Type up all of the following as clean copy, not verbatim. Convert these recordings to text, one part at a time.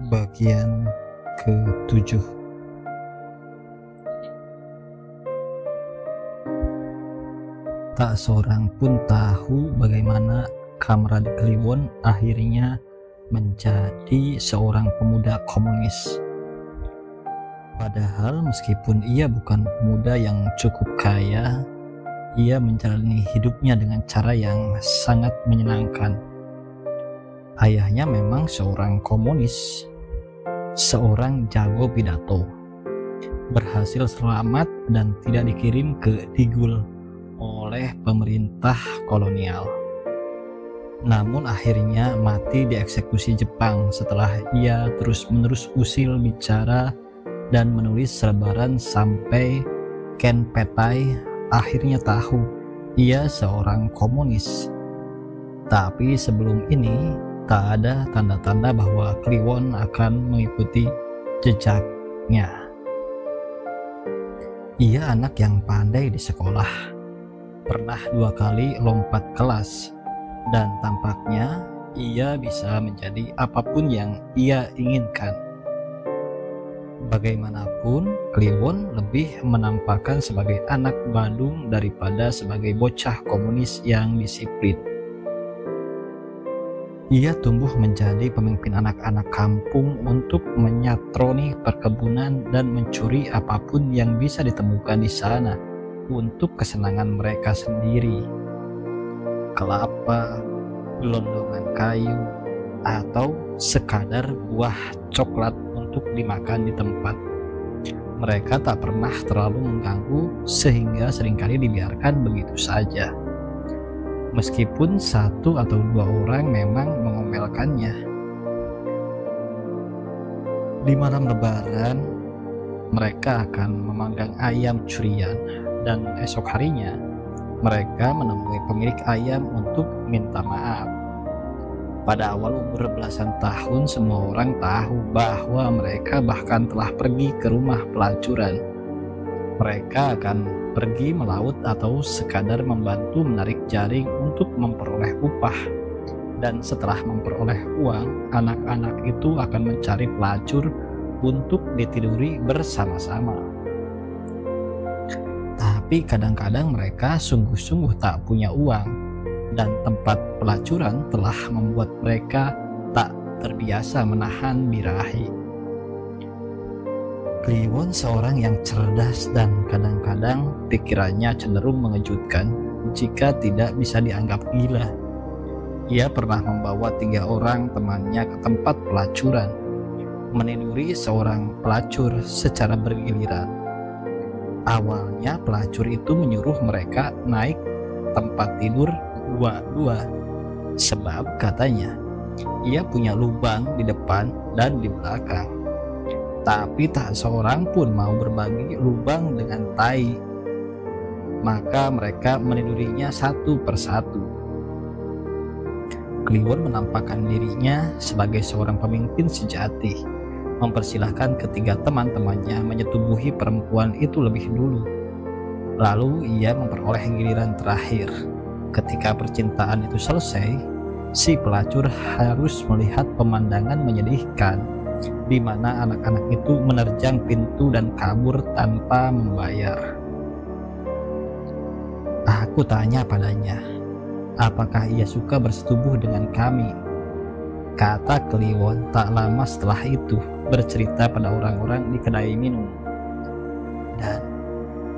Bagian ke-7. Tak seorang pun tahu bagaimana Kamrad Kliwon akhirnya menjadi seorang pemuda komunis. Padahal meskipun ia bukan pemuda yang cukup kaya, ia menjalani hidupnya dengan cara yang sangat menyenangkan. Ayahnya memang seorang komunis, seorang jago pidato, berhasil selamat dan tidak dikirim ke Digul oleh pemerintah kolonial. Namun akhirnya mati dieksekusi Jepang setelah ia terus-menerus usil bicara dan menulis selebaran sampai Ken Petai akhirnya tahu ia seorang komunis. Tapi sebelum ini tak ada tanda-tanda bahwa Kliwon akan mengikuti jejaknya. Ia anak yang pandai di sekolah, pernah 2 kali lompat kelas, dan tampaknya ia bisa menjadi apapun yang ia inginkan. Bagaimanapun, Kliwon lebih menampakkan sebagai anak Badung daripada sebagai bocah komunis yang disiplin. Ia tumbuh menjadi pemimpin anak-anak kampung untuk menyatroni perkebunan dan mencuri apapun yang bisa ditemukan di sana untuk kesenangan mereka sendiri. Kelapa, gelondongan kayu, atau sekadar buah coklat untuk dimakan di tempat. Mereka tak pernah terlalu mengganggu sehingga seringkali dibiarkan begitu saja. Meskipun 1 atau 2 orang memang mengomelkannya. Di malam lebaran, mereka akan memanggang ayam curian, dan esok harinya mereka menemui pemilik ayam untuk minta maaf. Pada awal umur belasan tahun, semua orang tahu bahwa mereka bahkan telah pergi ke rumah pelacuran. Mereka akan pergi melaut atau sekadar membantu menarik jaring untuk memperoleh upah. Dan setelah memperoleh uang, anak-anak itu akan mencari pelacur untuk ditiduri bersama-sama. Tapi kadang-kadang mereka sungguh-sungguh tak punya uang, dan tempat pelacuran telah membuat mereka tak terbiasa menahan birahi. Kliwon seorang yang cerdas dan kadang-kadang pikirannya cenderung mengejutkan jika tidak bisa dianggap gila. Ia pernah membawa 3 orang temannya ke tempat pelacuran, meniduri seorang pelacur secara bergiliran. Awalnya pelacur itu menyuruh mereka naik tempat tidur 2-2, sebab katanya ia punya lubang di depan dan di belakang. Tapi tak seorang pun mau berbagi lubang dengan Tai. Maka mereka menidurinya 1 persatu. Kliwon menampakkan dirinya sebagai seorang pemimpin sejati, mempersilahkan ketiga teman-temannya menyetubuhi perempuan itu lebih dulu. Lalu ia memperoleh giliran terakhir. Ketika percintaan itu selesai, si pelacur harus melihat pemandangan menyedihkan di mana anak-anak itu menerjang pintu dan kabur tanpa membayar. Aku tanya padanya, apakah ia suka bersetubuh dengan kami? Kata Kliwon tak lama setelah itu bercerita pada orang-orang di kedai minum. Dan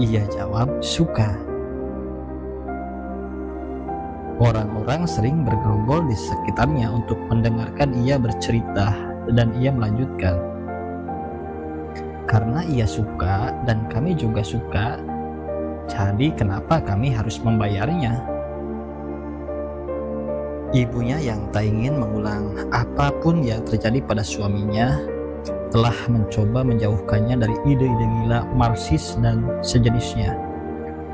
ia jawab suka. Orang-orang sering bergerombol di sekitarnya untuk mendengarkan ia bercerita. Dan ia melanjutkan, karena ia suka dan kami juga suka, jadi kenapa kami harus membayarnya? Ibunya yang tak ingin mengulang apapun yang terjadi pada suaminya telah mencoba menjauhkannya dari ide-ide gila Marxis dan sejenisnya,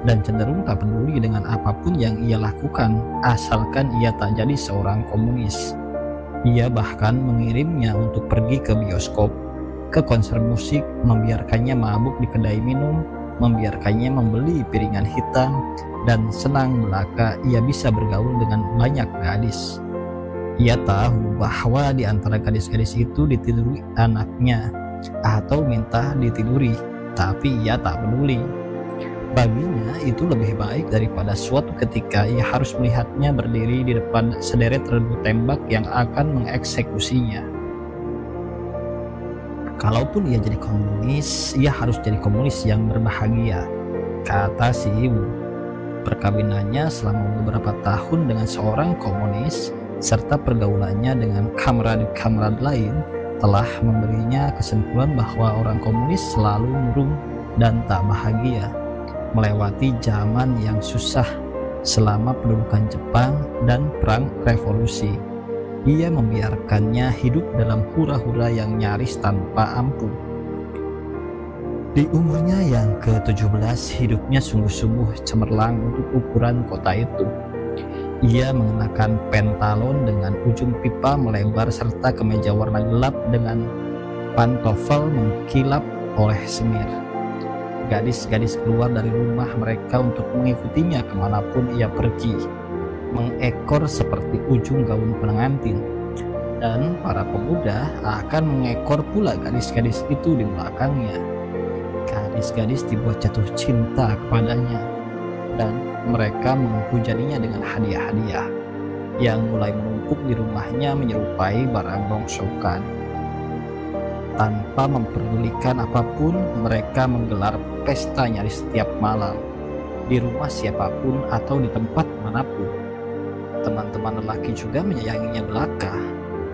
dan cenderung tak peduli dengan apapun yang ia lakukan asalkan ia tak jadi seorang komunis. Ia bahkan mengirimnya untuk pergi ke bioskop, ke konser musik, membiarkannya mabuk di kedai minum, membiarkannya membeli piringan hitam, dan senang belaka ia bisa bergaul dengan banyak gadis. Ia tahu bahwa di antara gadis-gadis itu ditiduri anaknya atau minta ditiduri, tapi ia tak peduli. Baginya itu lebih baik daripada suatu ketika ia harus melihatnya berdiri di depan sederet regu tembak yang akan mengeksekusinya. Kalaupun ia jadi komunis, ia harus jadi komunis yang berbahagia, kata si ibu. Perkawinannya selama beberapa tahun dengan seorang komunis serta pergaulannya dengan kamarad-kamarad lain telah memberinya kesimpulan bahwa orang komunis selalu murung dan tak bahagia, melewati zaman yang susah selama pendudukan Jepang dan perang revolusi. Ia membiarkannya hidup dalam hura-hura yang nyaris tanpa ampun. Di umurnya yang ke-17, hidupnya sungguh-sungguh cemerlang untuk ukuran kota itu. Ia mengenakan pentalon dengan ujung pipa melebar serta kemeja warna gelap dengan pantofel mengkilap oleh semir. Gadis-gadis keluar dari rumah mereka untuk mengikutinya kemanapun ia pergi, mengekor seperti ujung gaun pengantin, dan para pemuda akan mengekor pula gadis-gadis itu di belakangnya. Gadis-gadis dibuat jatuh cinta kepadanya, dan mereka menghujaninya dengan hadiah-hadiah yang mulai menumpuk di rumahnya menyerupai barang rongsokan. Tanpa memperdulikan apapun, mereka menggelar pesta nyaris setiap malam, di rumah siapapun atau di tempat manapun. Teman-teman lelaki juga menyayanginya belaka,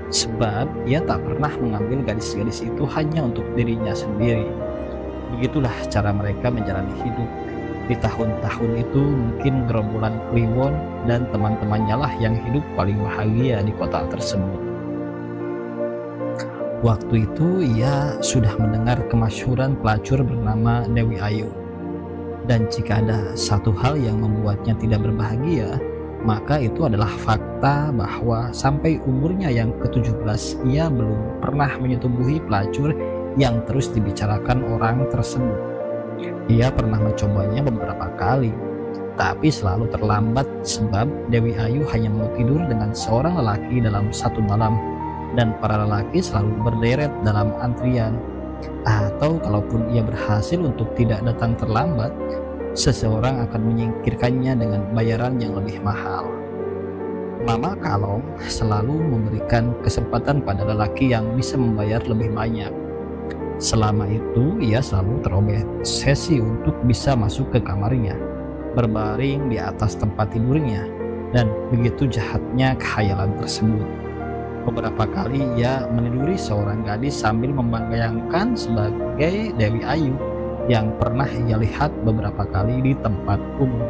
sebab ia tak pernah mengambil gadis-gadis itu hanya untuk dirinya sendiri. Begitulah cara mereka menjalani hidup. Di tahun-tahun itu mungkin gerombolan Kliwon dan teman-temannya lah yang hidup paling bahagia di kota tersebut. Waktu itu ia sudah mendengar kemasyhuran pelacur bernama Dewi Ayu. Dan jika ada satu hal yang membuatnya tidak berbahagia, maka itu adalah fakta bahwa sampai umurnya yang ke-17 ia belum pernah menyetubuhi pelacur yang terus dibicarakan orang tersebut. Ia pernah mencobanya beberapa kali, tapi selalu terlambat sebab Dewi Ayu hanya mau tidur dengan seorang lelaki dalam satu malam, dan para lelaki selalu berderet dalam antrian. Atau kalaupun ia berhasil untuk tidak datang terlambat, seseorang akan menyingkirkannya dengan bayaran yang lebih mahal. Mama Kalong selalu memberikan kesempatan pada lelaki yang bisa membayar lebih banyak. Selama itu ia selalu terobsesi untuk bisa masuk ke kamarnya, berbaring di atas tempat tidurnya, dan begitu jahatnya khayalan tersebut. Beberapa kali ia meniduri seorang gadis sambil membayangkan sebagai Dewi Ayu yang pernah ia lihat beberapa kali di tempat umum.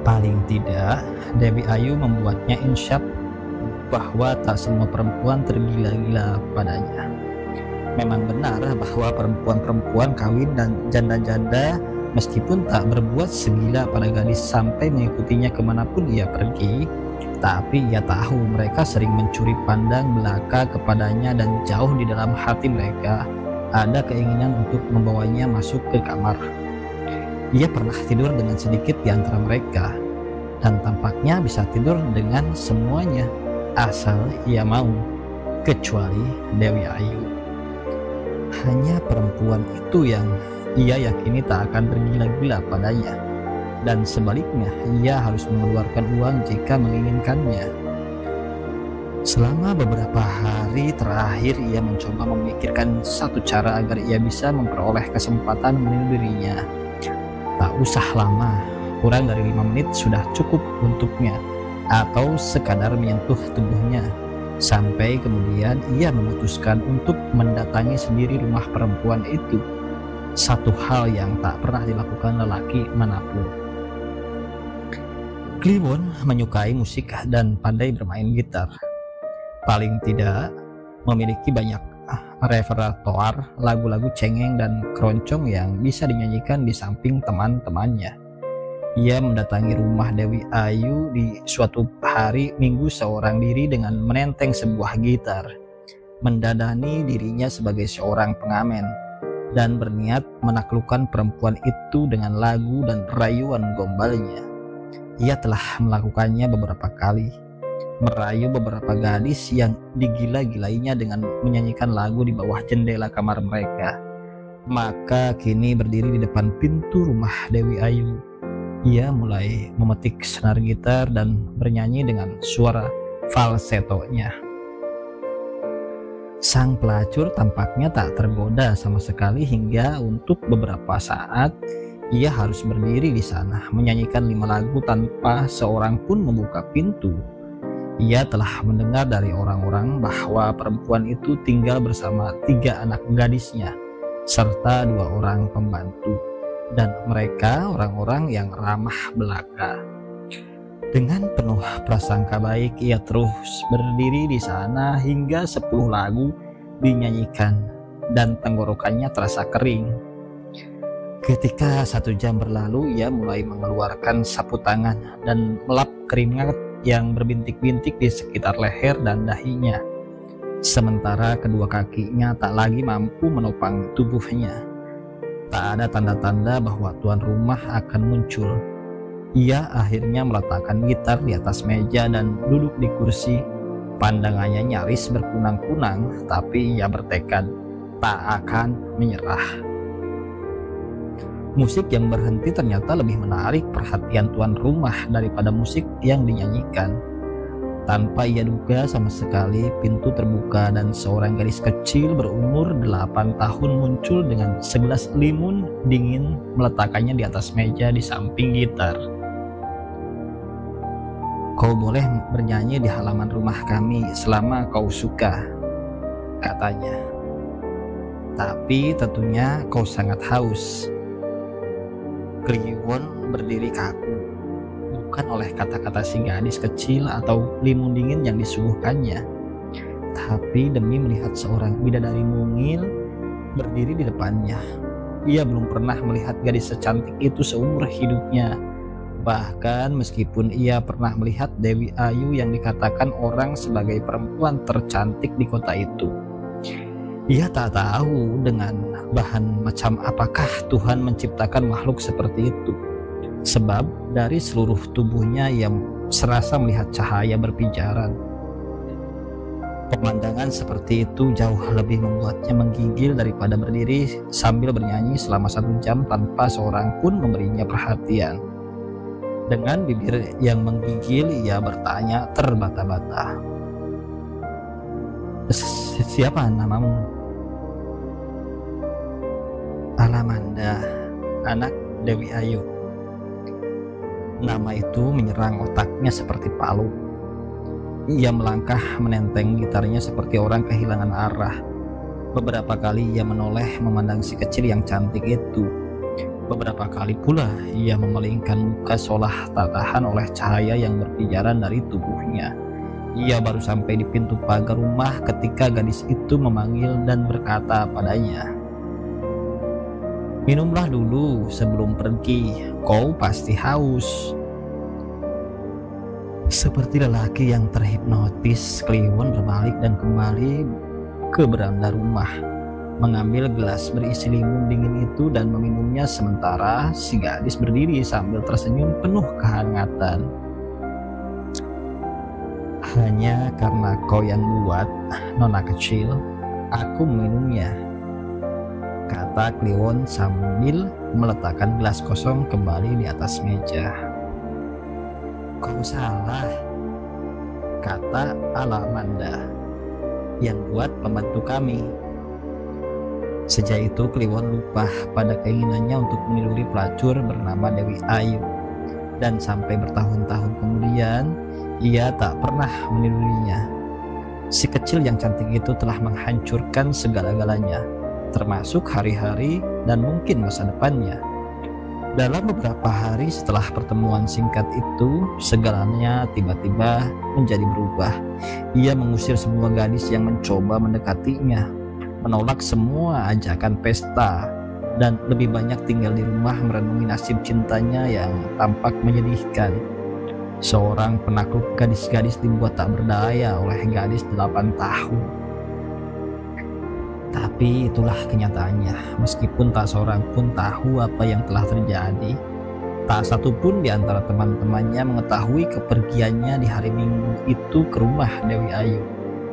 Paling tidak, Dewi Ayu membuatnya insyaf bahwa tak semua perempuan tergila-gila padanya. Memang benar bahwa perempuan-perempuan kawin dan janda-janda meskipun tak berbuat segila pada gadis sampai mengikutinya kemanapun ia pergi, tapi ia tahu mereka sering mencuri pandang belaka kepadanya dan jauh di dalam hati mereka ada keinginan untuk membawanya masuk ke kamar. Ia pernah tidur dengan sedikit di antara mereka, dan tampaknya bisa tidur dengan semuanya asal ia mau, kecuali Dewi Ayu. Hanya perempuan itu yang ia yakini tak akan tergila-gila padanya, dan sebaliknya ia harus mengeluarkan uang jika menginginkannya. Selama beberapa hari terakhir ia mencoba memikirkan satu cara agar ia bisa memperoleh kesempatan menipu dirinya. Tak usah lama, kurang dari 5 menit sudah cukup untuknya, atau sekadar menyentuh tubuhnya. Sampai kemudian ia memutuskan untuk mendatangi sendiri rumah perempuan itu, satu hal yang tak pernah dilakukan lelaki manapun. Kliwon menyukai musik dan pandai bermain gitar. Paling tidak memiliki banyak repertoar lagu-lagu cengeng dan keroncong yang bisa dinyanyikan di samping teman-temannya. Ia mendatangi rumah Dewi Ayu di suatu hari Minggu seorang diri dengan menenteng sebuah gitar, mendadani dirinya sebagai seorang pengamen, dan berniat menaklukkan perempuan itu dengan lagu dan rayuan gombalnya. Ia telah melakukannya beberapa kali. merayu beberapa gadis yang digila-gilainya dengan menyanyikan lagu di bawah jendela kamar mereka. Maka kini berdiri di depan pintu rumah Dewi Ayu, ia mulai memetik senar gitar dan bernyanyi dengan suara falsetonya. Sang pelacur tampaknya tak tergoda sama sekali hingga untuk beberapa saat ia harus berdiri di sana menyanyikan 5 lagu tanpa seorang pun membuka pintu. Ia telah mendengar dari orang-orang bahwa perempuan itu tinggal bersama 3 anak gadisnya serta 2 orang pembantu, dan mereka orang-orang yang ramah belaka. Dengan penuh prasangka baik ia terus berdiri di sana hingga 10 lagu dinyanyikan dan tenggorokannya terasa kering. Ketika 1 jam berlalu, ia mulai mengeluarkan sapu tangan dan melap keringat yang berbintik-bintik di sekitar leher dan dahinya, sementara kedua kakinya tak lagi mampu menopang tubuhnya. Tak ada tanda-tanda bahwa tuan rumah akan muncul. Ia akhirnya meletakkan gitar di atas meja dan duduk di kursi. Pandangannya nyaris berkunang-kunang, tapi ia bertekad tak akan menyerah. Musik yang berhenti ternyata lebih menarik perhatian tuan rumah daripada musik yang dinyanyikan. Tanpa ia duga sama sekali, pintu terbuka dan seorang gadis kecil berumur 8 tahun muncul dengan segelas limun dingin, meletakkannya di atas meja di samping gitar. "Kau boleh bernyanyi di halaman rumah kami selama kau suka," katanya. "Tapi tentunya kau sangat haus." Kliwon berdiri kaku, bukan oleh kata-kata si gadis kecil atau limun dingin yang disuguhkannya, tapi demi melihat seorang bidadari mungil berdiri di depannya. Ia belum pernah melihat gadis secantik itu seumur hidupnya. Bahkan meskipun ia pernah melihat Dewi Ayu yang dikatakan orang sebagai perempuan tercantik di kota itu, ia tak tahu dengan bahan macam apakah Tuhan menciptakan makhluk seperti itu. Sebab dari seluruh tubuhnya ia serasa melihat cahaya berpijaran. Pemandangan seperti itu jauh lebih membuatnya menggigil daripada berdiri sambil bernyanyi selama 1 jam tanpa seorang pun memberinya perhatian. Dengan bibir yang menggigil ia bertanya terbata-bata, "Siapa namamu?" "Alamanda, anak Dewi Ayu." Nama itu menyerang otaknya seperti palu. Ia melangkah menenteng gitarnya seperti orang kehilangan arah. Beberapa kali ia menoleh memandang si kecil yang cantik itu. Beberapa kali pula ia memalingkan muka seolah tak tahan oleh cahaya yang berpijaran dari tubuhnya. Ia baru sampai di pintu pagar rumah ketika gadis itu memanggil dan berkata padanya, "Minumlah dulu sebelum pergi, kau pasti haus." Seperti lelaki yang terhipnotis, Kliwon berbalik dan kembali ke beranda rumah, mengambil gelas berisi limun dingin itu dan meminumnya, sementara si gadis berdiri sambil tersenyum penuh kehangatan. "Hanya karena kau yang buat, nona kecil, aku meminumnya," kata Kliwon sambil meletakkan gelas kosong kembali di atas meja. "Kau salah," kata Alamanda, "yang buat pembantu kami." Sejak itu Kliwon lupa pada keinginannya untuk meniduri pelacur bernama Dewi Ayu, dan sampai bertahun-tahun kemudian ia tak pernah menidurinya. Si kecil yang cantik itu telah menghancurkan segala-galanya, termasuk hari-hari dan mungkin masa depannya. Dalam beberapa hari setelah pertemuan singkat itu, segalanya tiba-tiba menjadi berubah. Ia mengusir semua gadis yang mencoba mendekatinya, menolak semua ajakan pesta, dan lebih banyak tinggal di rumah merenungi nasib cintanya yang tampak menyedihkan. Seorang penakluk gadis-gadis dibuat tak berdaya oleh gadis 8 tahun. Tapi itulah kenyataannya, meskipun tak seorang pun tahu apa yang telah terjadi. Tak satu pun di antara teman-temannya mengetahui kepergiannya di hari Minggu itu ke rumah Dewi Ayu,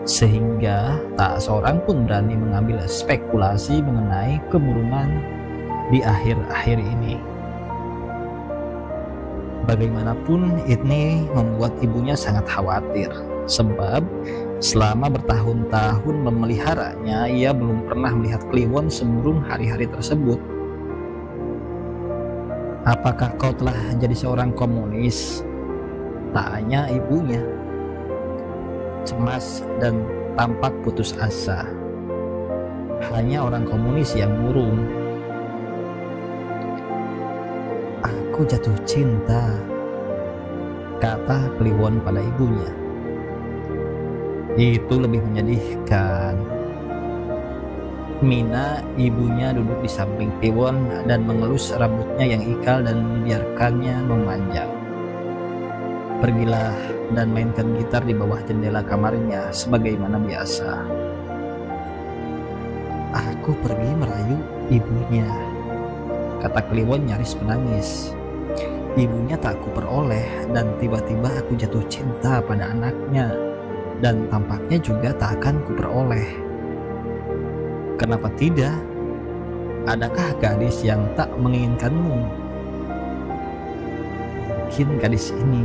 sehingga tak seorang pun berani mengambil spekulasi mengenai kemurungan di akhir-akhir ini. Bagaimanapun ini membuat ibunya sangat khawatir, sebab selama bertahun-tahun memeliharanya, ia belum pernah melihat Kliwon semurung hari-hari tersebut. "Apakah kau telah jadi seorang komunis?" tanya ibunya, cemas dan tampak putus asa. "Hanya orang komunis yang murung." "Aku jatuh cinta," kata Kliwon pada ibunya. Itu lebih menyedihkan. Mina, ibunya, duduk di samping Kliwon dan mengelus rambutnya yang ikal dan membiarkannya memanjang. "Pergilah dan mainkan gitar di bawah jendela kamarnya sebagaimana biasa." "Aku pergi merayu ibunya," kata Kliwon nyaris menangis. "Ibunya tak aku peroleh dan tiba-tiba aku jatuh cinta pada anaknya, dan tampaknya juga tak akan kuperoleh." "Kenapa tidak? Adakah gadis yang tak menginginkanmu?" "Mungkin gadis ini,"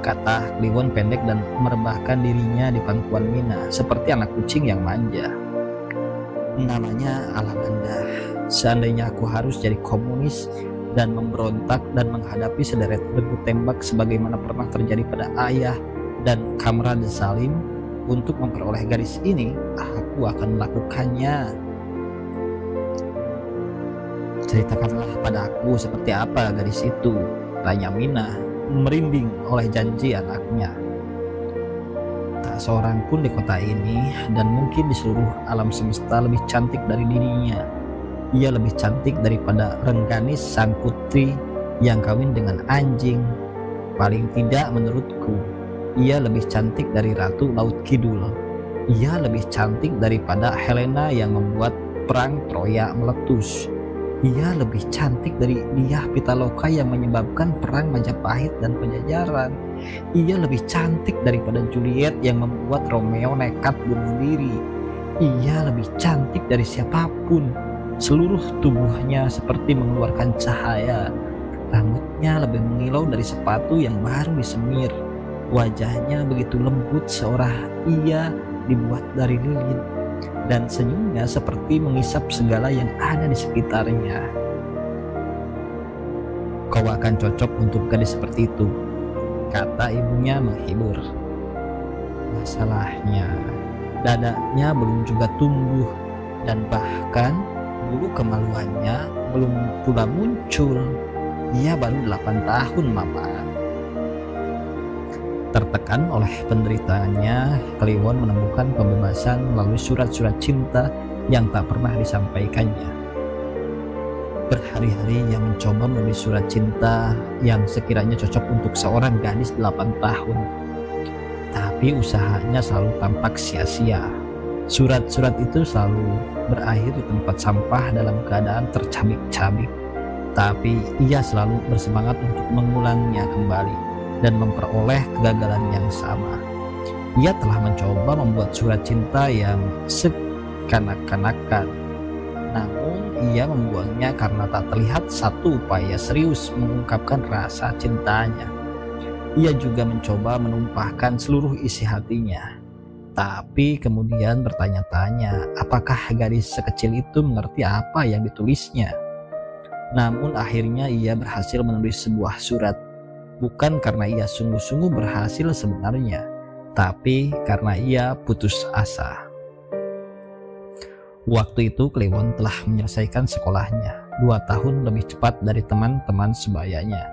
kata Kliwon pendek dan merebahkan dirinya di pangkuan Mina seperti anak kucing yang manja. "Namanya Alamanda. Seandainya aku harus jadi komunis dan memberontak dan menghadapi sederet regu tembak sebagaimana pernah terjadi pada ayah dan Kamran Salim untuk memperoleh gadis ini, aku akan melakukannya." "Ceritakanlah pada aku seperti apa gadis itu," tanya Mina, merinding oleh janji anaknya. Tak seorang pun di kota ini dan mungkin di seluruh alam semesta lebih cantik dari dirinya. Ia lebih cantik daripada Rengganis sang putri yang kawin dengan anjing. Paling tidak menurutku, ia lebih cantik dari Ratu Laut Kidul. Ia lebih cantik daripada Helena yang membuat perang Troya meletus. Ia lebih cantik dari Diah Pitaloka yang menyebabkan perang Majapahit dan Pajajaran. Ia lebih cantik daripada Juliet yang membuat Romeo nekat bunuh diri. Ia lebih cantik dari siapapun. Seluruh tubuhnya seperti mengeluarkan cahaya. Rambutnya lebih mengilau dari sepatu yang baru disemir. Wajahnya begitu lembut seolah ia dibuat dari lilin, dan senyumnya seperti mengisap segala yang ada di sekitarnya. "Kau akan cocok untuk gadis seperti itu," kata ibunya menghibur. Masalahnya, dadanya belum juga tumbuh, dan bahkan bulu kemaluannya belum pula muncul. Ia baru 8 tahun, Mama. Tertekan oleh penderitaannya, Kliwon menemukan pembebasan melalui surat-surat cinta yang tak pernah disampaikannya. Berhari-hari ia mencoba menulis surat cinta yang sekiranya cocok untuk seorang gadis 8 tahun. Tapi usahanya selalu tampak sia-sia. Surat-surat itu selalu berakhir di tempat sampah dalam keadaan tercabik-cabik. Tapi ia selalu bersemangat untuk mengulangnya kembali dan memperoleh kegagalan yang sama. Ia telah mencoba membuat surat cinta yang sekanak-kanakan, namun ia membuangnya karena tak terlihat satu upaya serius mengungkapkan rasa cintanya. Ia juga mencoba menumpahkan seluruh isi hatinya, tapi kemudian bertanya-tanya apakah gadis sekecil itu mengerti apa yang ditulisnya. Namun akhirnya ia berhasil menulis sebuah surat, bukan karena ia sungguh-sungguh berhasil sebenarnya, tapi karena ia putus asa. Waktu itu Kliwon telah menyelesaikan sekolahnya 2 tahun lebih cepat dari teman-teman sebayanya.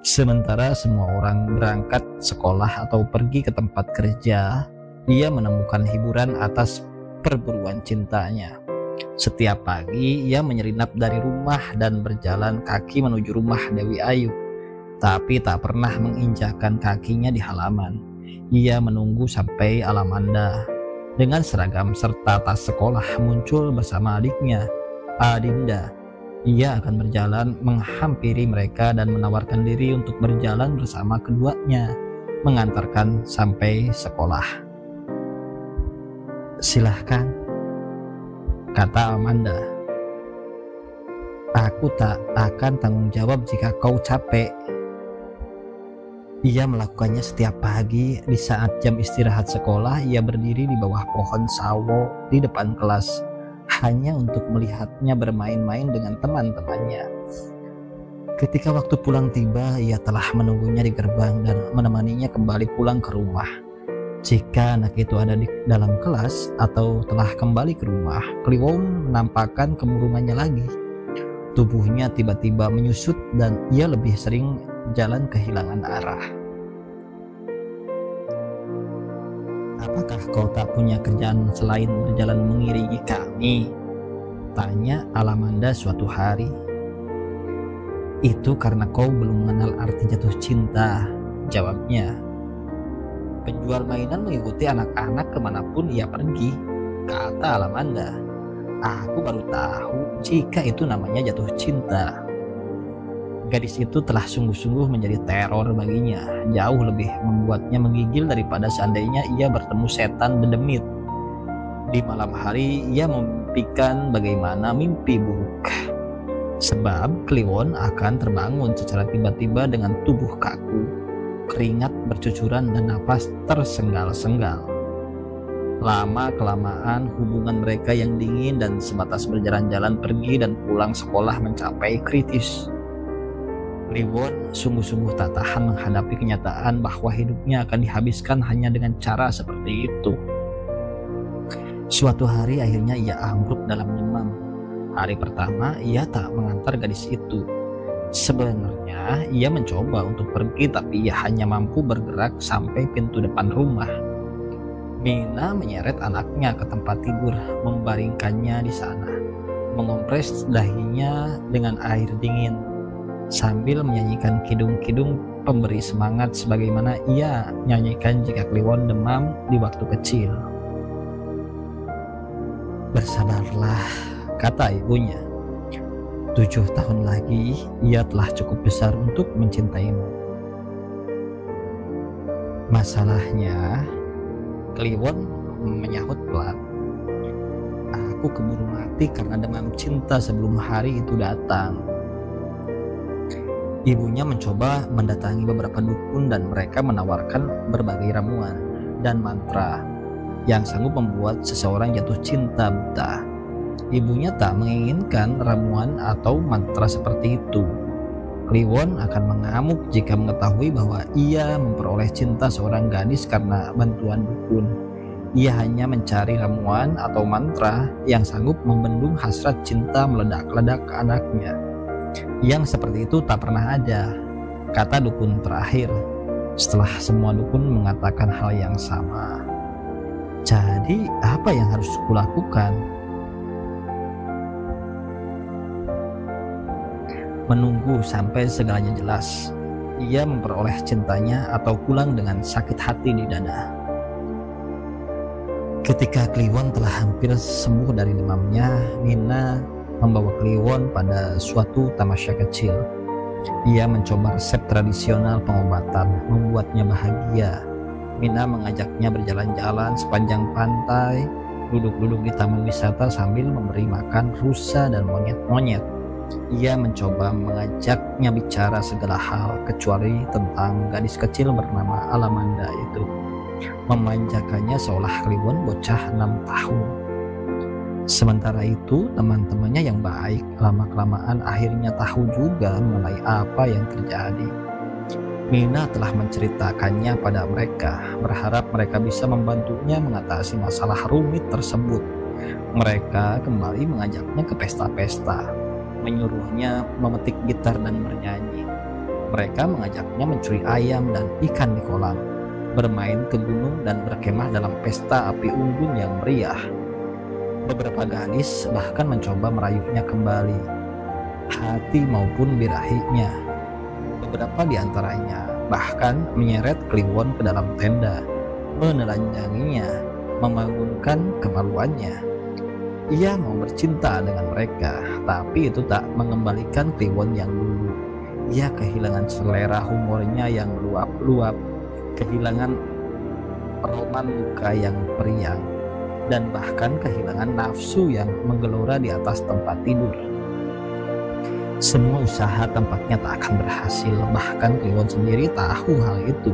Sementara semua orang berangkat sekolah atau pergi ke tempat kerja, ia menemukan hiburan atas perburuan cintanya. Setiap pagi ia menyelinap dari rumah dan berjalan kaki menuju rumah Dewi Ayu, tapi tak pernah menginjakkan kakinya di halaman. Ia menunggu sampai Alamanda dengan seragam serta tas sekolah muncul bersama adiknya, Adinda, Ia akan berjalan menghampiri mereka dan menawarkan diri untuk berjalan bersama keduanya, mengantarkan sampai sekolah. "Silahkan," kata Amanda. "Aku tak akan tanggung jawab jika kau capek." Ia melakukannya setiap pagi. Di saat jam istirahat sekolah, ia berdiri di bawah pohon sawo di depan kelas, hanya untuk melihatnya bermain-main dengan teman-temannya. Ketika waktu pulang tiba, ia telah menunggunya di gerbang dan menemaninya kembali pulang ke rumah. Jika anak itu ada di dalam kelas atau telah kembali ke rumah, Kliwon menampakkan kemurungannya lagi. Tubuhnya tiba-tiba menyusut dan ia lebih sering jalan kehilangan arah. "Apakah kau tak punya kerjaan selain berjalan mengiringi kami?" tanya Alamanda suatu hari. "Itu karena kau belum mengenal arti jatuh cinta," jawabnya. "Penjual mainan mengikuti anak-anak kemanapun ia pergi," kata Alamanda. "Aku baru tahu jika itu namanya jatuh cinta." Gadis itu telah sungguh-sungguh menjadi teror baginya, jauh lebih membuatnya menggigil daripada seandainya ia bertemu setan dedemit. Di malam hari ia memimpikan bagaimana mimpi buruk. Sebab Kliwon akan terbangun secara tiba-tiba dengan tubuh kaku, keringat bercucuran dan napas tersenggal-senggal. Lama-kelamaan hubungan mereka yang dingin dan sebatas berjalan-jalan pergi dan pulang sekolah mencapai kritis. Kliwon sungguh-sungguh tak tahan menghadapi kenyataan bahwa hidupnya akan dihabiskan hanya dengan cara seperti itu. Suatu hari akhirnya ia ambruk dalam demam. Hari pertama ia tak mengantar gadis itu. Sebenarnya ia mencoba untuk pergi, tapi ia hanya mampu bergerak sampai pintu depan rumah. Mina menyeret anaknya ke tempat tidur, membaringkannya di sana, mengompres dahinya dengan air dingin, sambil menyanyikan kidung-kidung pemberi semangat sebagaimana ia nyanyikan jika Kliwon demam di waktu kecil. "Bersabarlah," kata ibunya. 7 tahun lagi ia telah cukup besar untuk mencintaimu." "Masalahnya," Kliwon menyahut pelan, "aku keburu mati karena demam cinta sebelum hari itu datang." Ibunya mencoba mendatangi beberapa dukun dan mereka menawarkan berbagai ramuan dan mantra yang sanggup membuat seseorang jatuh cinta buta. Ibunya tak menginginkan ramuan atau mantra seperti itu. Kliwon akan mengamuk jika mengetahui bahwa ia memperoleh cinta seorang gadis karena bantuan dukun. Ia hanya mencari ramuan atau mantra yang sanggup membendung hasrat cinta meledak-ledak ke anaknya. Yang seperti itu tak pernah ada, kata dukun terakhir, setelah semua dukun mengatakan hal yang sama. Jadi apa yang harus kulakukan? Menunggu sampai segalanya jelas. Ia memperoleh cintanya atau pulang dengan sakit hati di dada. Ketika Kliwon telah hampir sembuh dari demamnya, Mina membawa Kliwon pada suatu tamasya kecil. Ia mencoba resep tradisional pengobatan, membuatnya bahagia. Mina mengajaknya berjalan-jalan sepanjang pantai, duduk-duduk di taman wisata sambil memberi makan rusa dan monyet-monyet. Ia mencoba mengajaknya bicara segala hal kecuali tentang gadis kecil bernama Alamanda itu. Memanjakannya seolah Kliwon bocah 6 tahun. Sementara itu teman-temannya yang baik lama-kelamaan akhirnya tahu juga mengenai apa yang terjadi. Mina telah menceritakannya pada mereka, berharap mereka bisa membantunya mengatasi masalah rumit tersebut. Mereka kembali mengajaknya ke pesta-pesta, menyuruhnya memetik gitar dan bernyanyi. Mereka mengajaknya mencuri ayam dan ikan di kolam, bermain ke gunung dan berkemah dalam pesta api unggun yang meriah. Beberapa gadis bahkan mencoba merayunya kembali, hati maupun birahinya. Beberapa di antaranya bahkan menyeret Kliwon ke dalam tenda, menelanjanginya, membangunkan kemaluannya. Ia mau bercinta dengan mereka, tapi itu tak mengembalikan Kliwon yang dulu. Ia kehilangan selera humornya yang luap-luap, kehilangan peroman muka yang periang, dan bahkan kehilangan nafsu yang menggelora di atas tempat tidur. Semua usaha tampaknya tak akan berhasil, bahkan Kliwon sendiri tahu hal itu.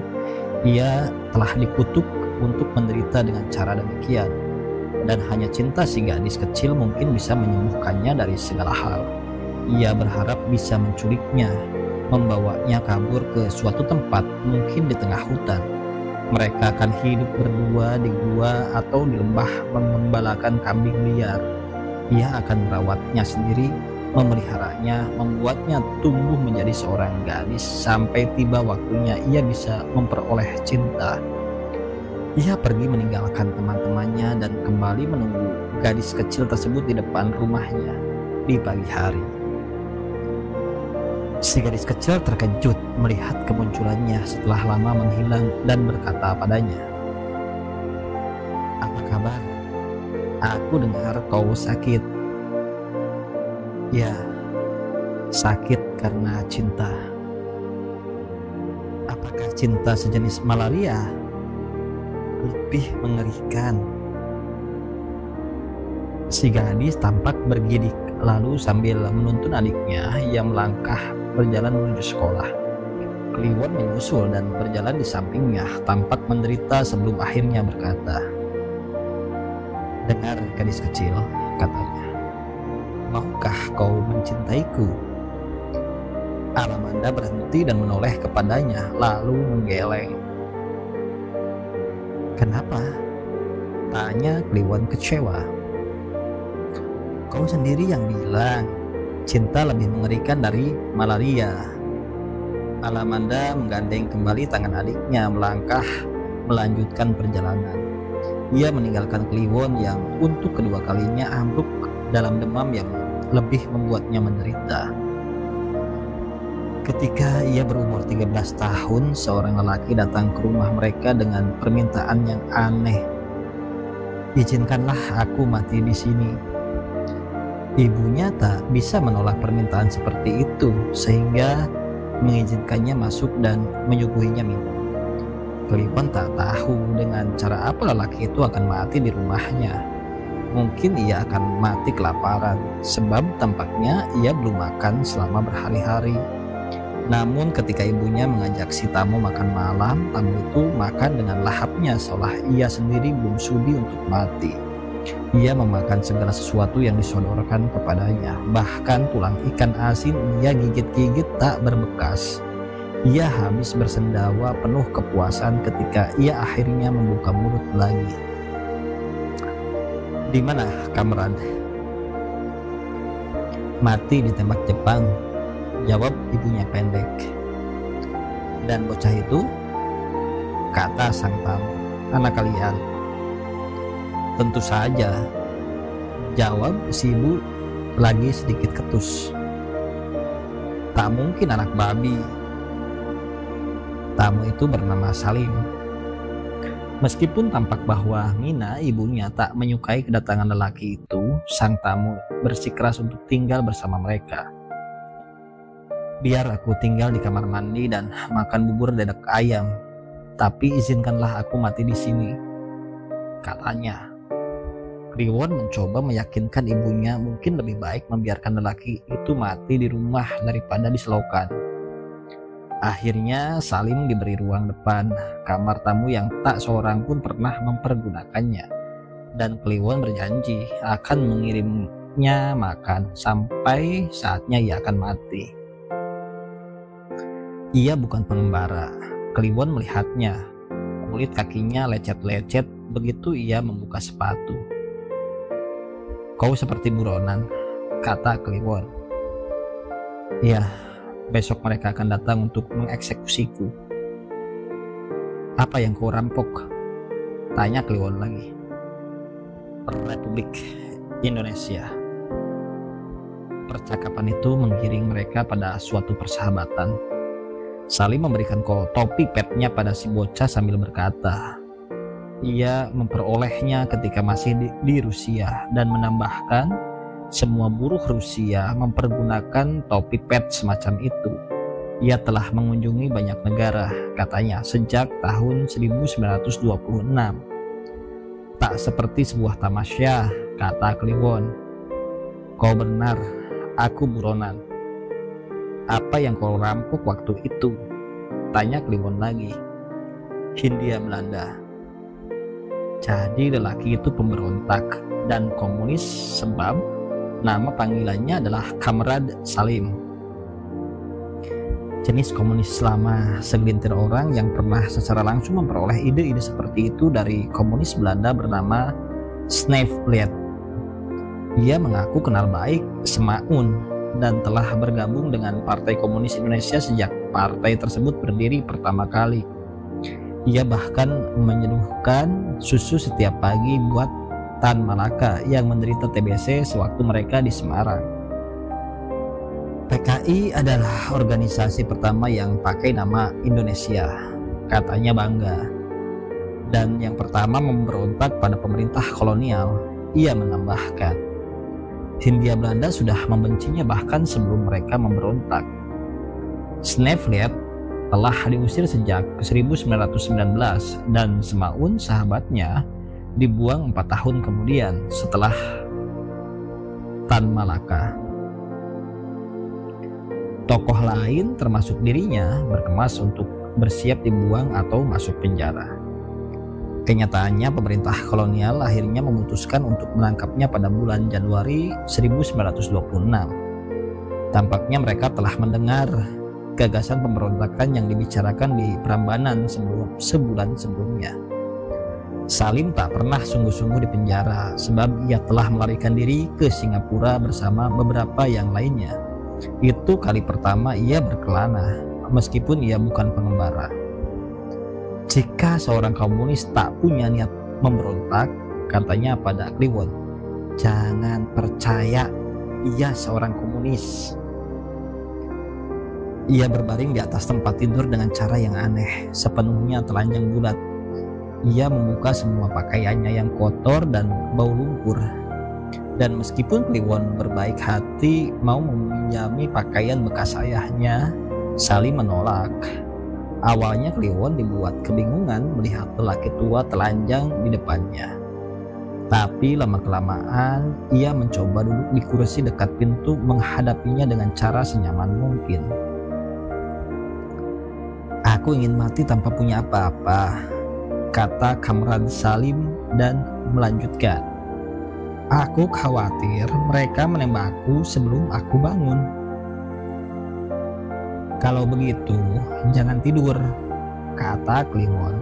Ia telah dikutuk untuk menderita dengan cara demikian, dan hanya cinta si gadis kecil mungkin bisa menyembuhkannya dari segala hal. Ia berharap bisa menculiknya, membawanya kabur ke suatu tempat, mungkin di tengah hutan. Mereka akan hidup berdua di gua atau di lembah mengembalakan kambing liar. Ia akan merawatnya sendiri, memeliharanya, membuatnya tumbuh menjadi seorang gadis sampai tiba waktunya ia bisa memperoleh cinta. Ia pergi meninggalkan teman-temannya dan kembali menunggu gadis kecil tersebut di depan rumahnya di pagi hari. Si gadis kecil terkejut melihat kemunculannya setelah lama menghilang dan berkata padanya, "Apa kabar? Aku dengar kau sakit." "Ya, sakit karena cinta." "Apakah cinta sejenis malaria?" "Lebih mengerikan." Si gadis tampak bergidik, lalu sambil menuntun adiknya, ia melangkah berjalan menuju sekolah. Kliwon menyusul dan berjalan di sampingnya, tampak menderita sebelum akhirnya berkata, "Dengar gadis kecil," katanya, "maukah kau mencintaiku?" Alamanda berhenti dan menoleh kepadanya, lalu menggeleng. "Kenapa?" tanya Kliwon kecewa. "Kau sendiri yang bilang cinta lebih mengerikan dari malaria." Alamanda menggandeng kembali tangan adiknya, melangkah melanjutkan perjalanan. Ia meninggalkan Kliwon yang untuk kedua kalinya ambruk dalam demam yang lebih membuatnya menderita. Ketika ia berumur 13 tahun, seorang lelaki datang ke rumah mereka dengan permintaan yang aneh. "Izinkanlah aku mati di sini." Ibunya tak bisa menolak permintaan seperti itu, sehingga mengizinkannya masuk dan menyuguhinya minum. Kliwon tak tahu dengan cara apa lelaki itu akan mati di rumahnya. Mungkin ia akan mati kelaparan, sebab tampaknya ia belum makan selama berhari-hari. Namun ketika ibunya mengajak si tamu makan malam, tamu itu makan dengan lahapnya seolah ia sendiri belum sudi untuk mati. Ia memakan segala sesuatu yang disodorkan kepadanya, bahkan tulang ikan asin ia gigit-gigit tak berbekas. Ia habis bersendawa penuh kepuasan ketika ia akhirnya membuka mulut lagi. "Di mana Kamran?" "Mati ditembak Jepang," jawab ibunya pendek. "Dan bocah itu?" kata sang tamu. "Anak kalian?" "Tentu saja," jawab si ibu lagi sedikit ketus. "Tak mungkin anak babi." Tamu itu bernama Salim. Meskipun tampak bahwa Mina, ibunya, tak menyukai kedatangan lelaki itu, sang tamu bersikeras untuk tinggal bersama mereka. "Biar aku tinggal di kamar mandi dan makan bubur dedek ayam, tapi izinkanlah aku mati di sini," katanya. Kliwon mencoba meyakinkan ibunya mungkin lebih baik membiarkan lelaki itu mati di rumah daripada di selokan. Akhirnya Salim diberi ruang depan kamar tamu yang tak seorang pun pernah mempergunakannya, dan Kliwon berjanji akan mengirimnya makan sampai saatnya ia akan mati. Ia bukan pengembara. Kliwon melihatnya. Kulit kakinya lecet-lecet begitu ia membuka sepatu. "Kau seperti buronan," kata Kliwon. "Ya, besok mereka akan datang untuk mengeksekusiku." "Apa yang kau rampok?" tanya Kliwon lagi. "Republik Indonesia." Percakapan itu menggiring mereka pada suatu persahabatan. Salim memberikan topi petnya pada si bocah sambil berkata, ia memperolehnya ketika masih di Rusia dan menambahkan semua buruh Rusia mempergunakan topi pet semacam itu. Ia telah mengunjungi banyak negara, katanya, sejak tahun 1926. Tak seperti sebuah tamasya, kata Kliwon. Kau benar, aku buronan. Apa yang kau rampok waktu itu? Tanya Kliwon lagi. Hindia Belanda. Jadi lelaki itu pemberontak dan komunis sebab nama panggilannya adalah Kamrad Salim. Jenis komunis lama, segelintir orang yang pernah secara langsung memperoleh ide-ide seperti itu dari komunis Belanda bernama Snevliet. Ia mengaku kenal baik Semaun dan telah bergabung dengan Partai Komunis Indonesia sejak partai tersebut berdiri pertama kali. Ia bahkan menyeduhkan susu setiap pagi buat Tan Malaka yang menderita TBC sewaktu mereka di Semarang. PKI adalah organisasi pertama yang pakai nama Indonesia, katanya bangga. Dan yang pertama memberontak pada pemerintah kolonial, ia menambahkan. Hindia Belanda sudah membencinya bahkan sebelum mereka memberontak. Snevliet telah diusir sejak 1919 dan Semaun sahabatnya dibuang 4 tahun kemudian setelah Tan Malaka. Tokoh lain termasuk dirinya berkemas untuk bersiap dibuang atau masuk penjara. Kenyataannya pemerintah kolonial akhirnya memutuskan untuk menangkapnya pada bulan Januari 1926. Tampaknya mereka telah mendengar gagasan pemberontakan yang dibicarakan di Prambanan sebulan sebelumnya. Salim tak pernah sungguh-sungguh di penjara sebab ia telah melarikan diri ke Singapura bersama beberapa yang lainnya. Itu kali pertama ia berkelana, meskipun ia bukan pengembara. Jika seorang komunis tak punya niat memberontak, katanya pada Kliwon, jangan percaya ia seorang komunis. Ia berbaring di atas tempat tidur dengan cara yang aneh, sepenuhnya telanjang bulat. Ia membuka semua pakaiannya yang kotor dan bau lumpur. Dan meskipun Kliwon berbaik hati mau meminjami pakaian bekas ayahnya, Salim menolak. Awalnya Kliwon dibuat kebingungan melihat lelaki tua telanjang di depannya. Tapi lama-kelamaan ia mencoba duduk di kursi dekat pintu menghadapinya dengan cara senyaman mungkin. Aku ingin mati tanpa punya apa-apa, kata Kamrad Salim dan melanjutkan. Aku khawatir mereka menembakku sebelum aku bangun. Kalau begitu, jangan tidur, kata Kliwon.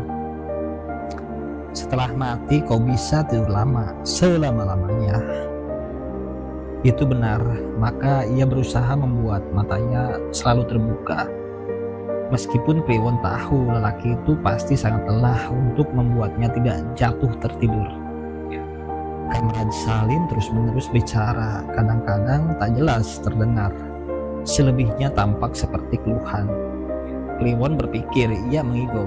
Setelah mati kau bisa tidur lama, selama-lamanya. Itu benar, maka ia berusaha membuat matanya selalu terbuka. Meskipun Kliwon tahu lelaki itu pasti sangat lelah untuk membuatnya tidak jatuh tertidur. Kamrad Salim terus-menerus bicara, kadang-kadang tak jelas terdengar. Selebihnya tampak seperti keluhan. Kliwon berpikir ia mengigau.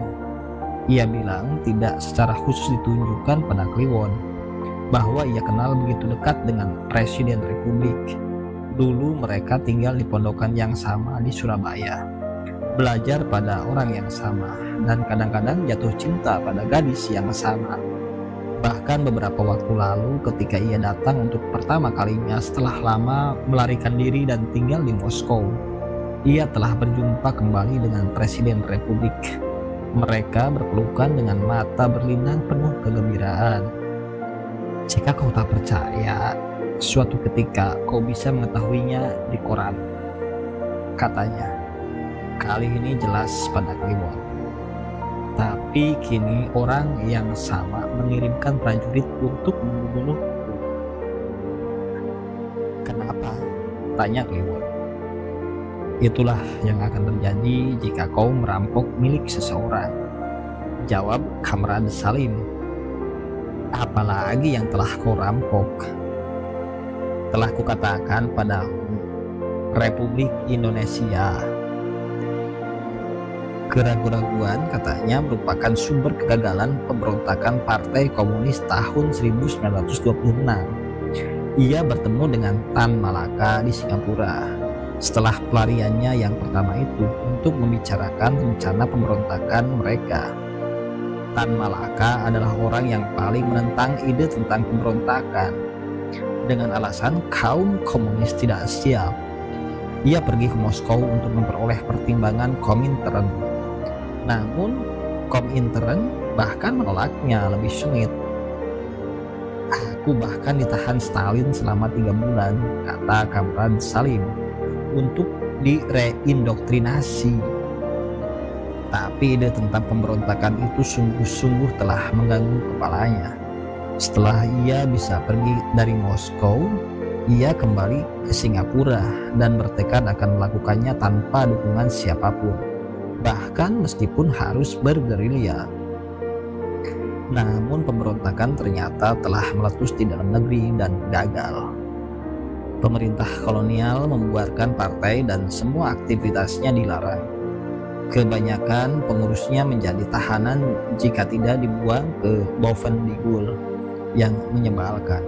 Ia bilang tidak secara khusus ditunjukkan pada Kliwon bahwa ia kenal begitu dekat dengan Presiden Republik. Dulu mereka tinggal di pondokan yang sama di Surabaya, belajar pada orang yang sama, dan kadang-kadang jatuh cinta pada gadis yang sama. Bahkan beberapa waktu lalu ketika ia datang untuk pertama kalinya setelah lama melarikan diri dan tinggal di Moskow, ia telah berjumpa kembali dengan Presiden Republik. Mereka berpelukan dengan mata berlinang penuh kegembiraan. Jika kau tak percaya, suatu ketika kau bisa mengetahuinya di koran, katanya. Kali ini jelas pada Kliwon. Tapi kini orang yang sama mengirimkan prajurit untuk membunuhku. Kenapa? Tanya Kliwon. Itulah yang akan terjadi jika kau merampok milik seseorang, jawab Kamrad Salim. Apalagi yang telah kau rampok? Telah kukatakan pada Republik Indonesia. Keraguan-raguan katanya merupakan sumber kegagalan pemberontakan Partai Komunis tahun 1926. Ia bertemu dengan Tan Malaka di Singapura setelah pelariannya yang pertama itu untuk membicarakan rencana pemberontakan mereka. Tan Malaka adalah orang yang paling menentang ide tentang pemberontakan dengan alasan kaum komunis tidak siap. Ia pergi ke Moskow untuk memperoleh pertimbangan Komintern. Namun Komintern bahkan menolaknya lebih sengit. Aku bahkan ditahan Stalin selama 3 bulan, kata Kamran Salim, untuk direindokrinasi. Tapi ide tentang pemberontakan itu sungguh-sungguh telah mengganggu kepalanya. Setelah ia bisa pergi dari Moskow, ia kembali ke Singapura dan bertekad akan melakukannya tanpa dukungan siapapun, bahkan meskipun harus bergerilya. Namun pemberontakan ternyata telah meletus di dalam negeri dan gagal. Pemerintah kolonial membuarkan partai dan semua aktivitasnya dilarang. Kebanyakan pengurusnya menjadi tahanan jika tidak dibuang ke Bovendigul yang menyebalkan.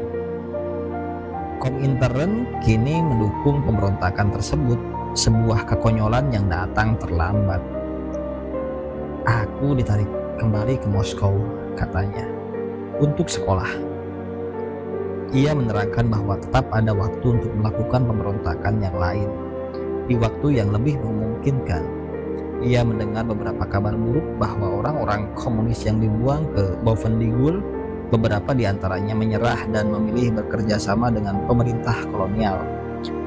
Komintern kini mendukung pemberontakan tersebut, sebuah kekonyolan yang datang terlambat. Aku ditarik kembali ke Moskow, katanya, untuk sekolah. Ia menerangkan bahwa tetap ada waktu untuk melakukan pemberontakan yang lain, di waktu yang lebih memungkinkan. Ia mendengar beberapa kabar buruk bahwa orang-orang komunis yang dibuang ke Bovendigul, beberapa di antaranya menyerah dan memilih bekerja sama dengan pemerintah kolonial,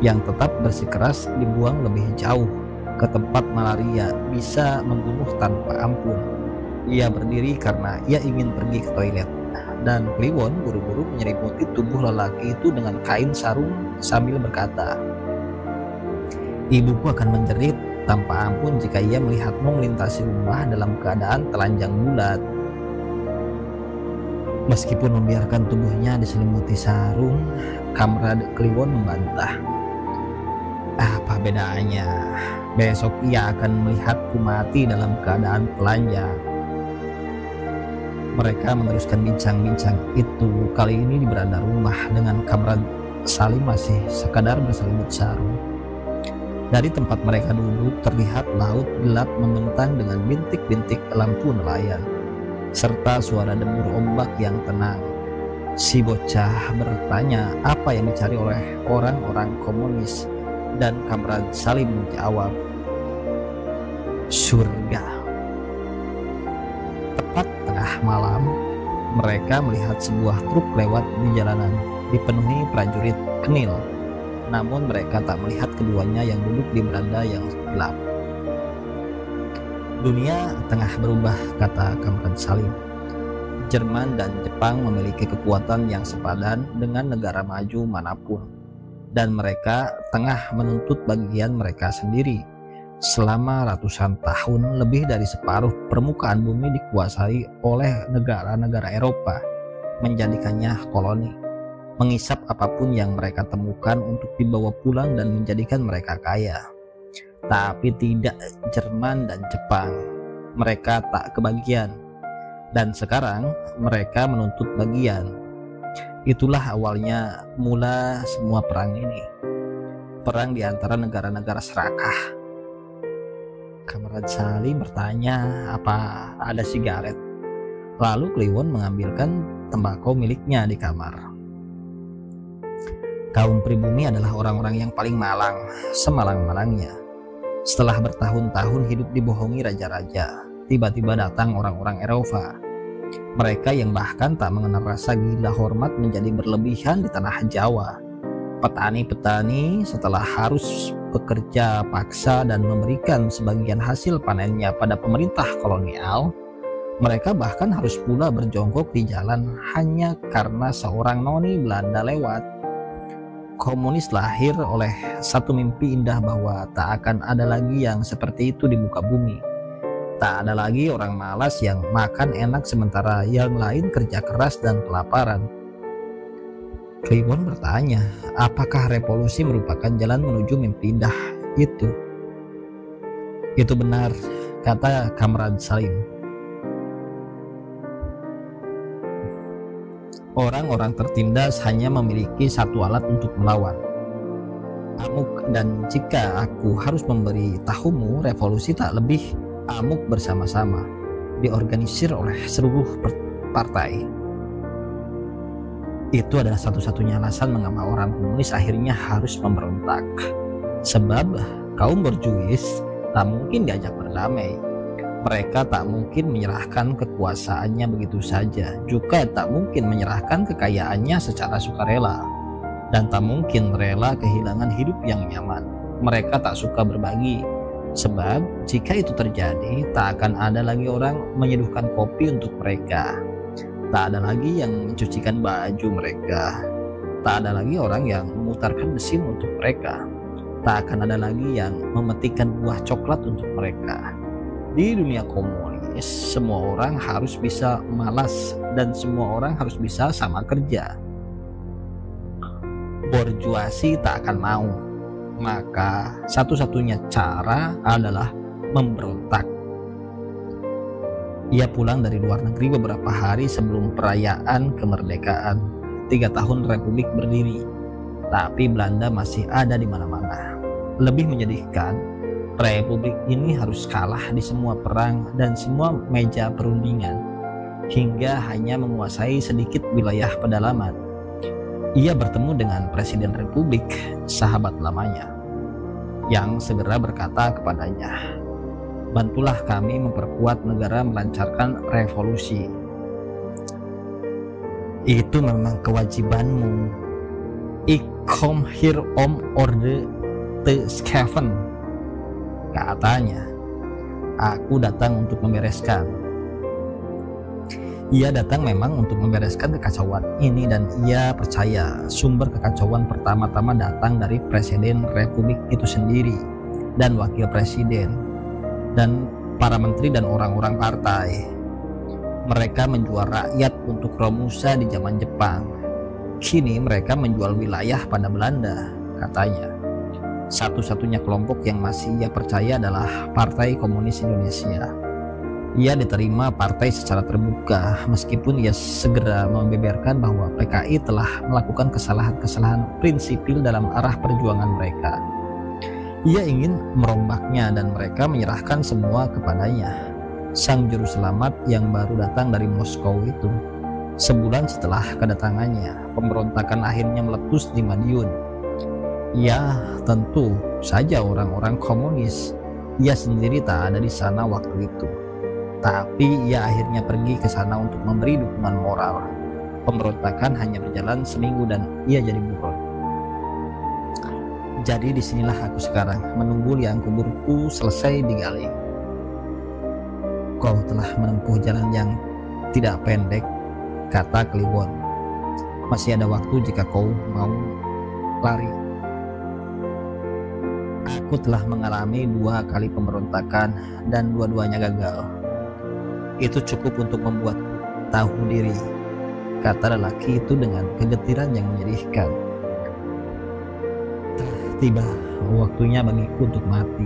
yang tetap bersikeras dibuang lebih jauh ke tempat malaria bisa membunuh tanpa ampun. Ia berdiri karena ia ingin pergi ke toilet, dan Kliwon buru-buru menyelimuti tubuh lelaki itu dengan kain sarung sambil berkata, "Ibuku akan menjerit tanpa ampun jika ia melihatmu melintasi rumah dalam keadaan telanjang bulat." Meskipun membiarkan tubuhnya diselimuti sarung, Kamrad Kliwon membantah. Apa bedanya? Besok ia akan melihatku mati dalam keadaan telanjang. Mereka meneruskan bincang-bincang itu, kali ini di beranda rumah dengan Kamrad Salim masih sekadar berselimut sarung. Dari tempat mereka duduk terlihat laut gelap membentang dengan bintik-bintik lampu nelayan, serta suara debur ombak yang tenang. Si bocah bertanya apa yang dicari oleh orang-orang komunis, dan Kamrad Salim menjawab, surga. Tepat tengah malam, mereka melihat sebuah truk lewat di jalanan dipenuhi prajurit Knil. Namun mereka tak melihat keduanya yang duduk di beranda yang gelap. Dunia tengah berubah, kata Kamran Salim. Jerman dan Jepang memiliki kekuatan yang sepadan dengan negara maju manapun, dan mereka tengah menuntut bagian mereka sendiri. Selama ratusan tahun, lebih dari separuh permukaan bumi dikuasai oleh negara-negara Eropa, menjadikannya koloni, mengisap apapun yang mereka temukan untuk dibawa pulang dan menjadikan mereka kaya. Tapi tidak Jerman dan Jepang, mereka tak kebagian, dan sekarang mereka menuntut bagian. Itulah awalnya mula semua perang ini, perang di antara negara-negara serakah. Kamrad Salim bertanya apa ada sigaret, lalu Kliwon mengambilkan tembakau miliknya di kamar. Kaum pribumi adalah orang-orang yang paling malang, semalang-malangnya. Setelah bertahun-tahun hidup dibohongi raja-raja, tiba-tiba datang orang-orang Eropa. Mereka yang bahkan tak mengenal rasa gila hormat menjadi berlebihan di tanah Jawa. Petani-petani setelah harus bekerja paksa dan memberikan sebagian hasil panennya pada pemerintah kolonial, mereka bahkan harus pula berjongkok di jalan hanya karena seorang noni Belanda lewat. Komunis lahir oleh satu mimpi indah bahwa tak akan ada lagi yang seperti itu di muka bumi. Tak ada lagi orang malas yang makan enak sementara yang lain kerja keras dan kelaparan. Kliwon bertanya, apakah revolusi merupakan jalan menuju mimpi indah itu? Itu benar, kata Kamran Salim. Orang-orang tertindas hanya memiliki satu alat untuk melawan, amuk, dan jika aku harus memberi tahumu, revolusi tak lebih amuk bersama-sama, diorganisir oleh seluruh partai. Itu adalah satu-satunya alasan mengapa orang komunis akhirnya harus memberontak. Sebab kaum borjuis tak mungkin diajak berdamai. Mereka tak mungkin menyerahkan kekuasaannya begitu saja, juga tak mungkin menyerahkan kekayaannya secara sukarela, dan tak mungkin rela kehilangan hidup yang nyaman. Mereka tak suka berbagi, sebab jika itu terjadi, tak akan ada lagi orang menyeduhkan kopi untuk mereka, tak ada lagi yang mencucikan baju mereka, tak ada lagi orang yang memutarkan mesin untuk mereka, tak akan ada lagi yang memetikkan buah coklat untuk mereka. Di dunia komunis, semua orang harus bisa malas dan semua orang harus bisa sama kerja. Borjuasi tak akan mau, maka satu-satunya cara adalah memberontak. Ia pulang dari luar negeri beberapa hari sebelum perayaan kemerdekaan 3 tahun Republik berdiri, tapi Belanda masih ada di mana-mana. Lebih menyedihkan, Republik ini harus kalah di semua perang dan semua meja perundingan, hingga hanya menguasai sedikit wilayah pedalaman. Ia bertemu dengan Presiden Republik, sahabat lamanya, yang segera berkata kepadanya, "Bantulah kami memperkuat negara melancarkan revolusi." "Itu memang kewajibanmu. Ik kom hier om orde te scheppen," katanya. "Aku datang untuk membereskan." Ia datang memang untuk membereskan kekacauan ini, dan ia percaya sumber kekacauan pertama-tama datang dari Presiden Republik itu sendiri dan Wakil Presiden dan para menteri dan orang-orang partai. Mereka menjual rakyat untuk Romusa di zaman Jepang. Kini mereka menjual wilayah pada Belanda, katanya. Satu-satunya kelompok yang masih ia percaya adalah Partai Komunis Indonesia. Ia diterima partai secara terbuka, meskipun ia segera membeberkan bahwa PKI telah melakukan kesalahan-kesalahan prinsipil dalam arah perjuangan mereka. Ia ingin merombaknya dan mereka menyerahkan semua kepadanya. Sang juru selamat yang baru datang dari Moskow itu. Sebulan setelah kedatangannya, pemberontakan akhirnya meletus di Madiun. Ya, tentu saja orang-orang komunis. Ia sendiri tak ada di sana waktu itu. Tapi ia akhirnya pergi ke sana untuk memberi dukungan moral. Pemberontakan hanya berjalan seminggu dan ia jadi buron. Jadi disinilah aku sekarang, menunggu liang kuburku selesai digali. Kau telah menempuh jalan yang tidak pendek, kata Kliwon. Masih ada waktu jika kau mau lari. Aku telah mengalami 2 kali pemberontakan dan dua-duanya gagal. Itu cukup untuk membuat tahu diri, kata lelaki itu dengan kegetiran yang menyedihkan. Tiba waktunya bagiku untuk mati.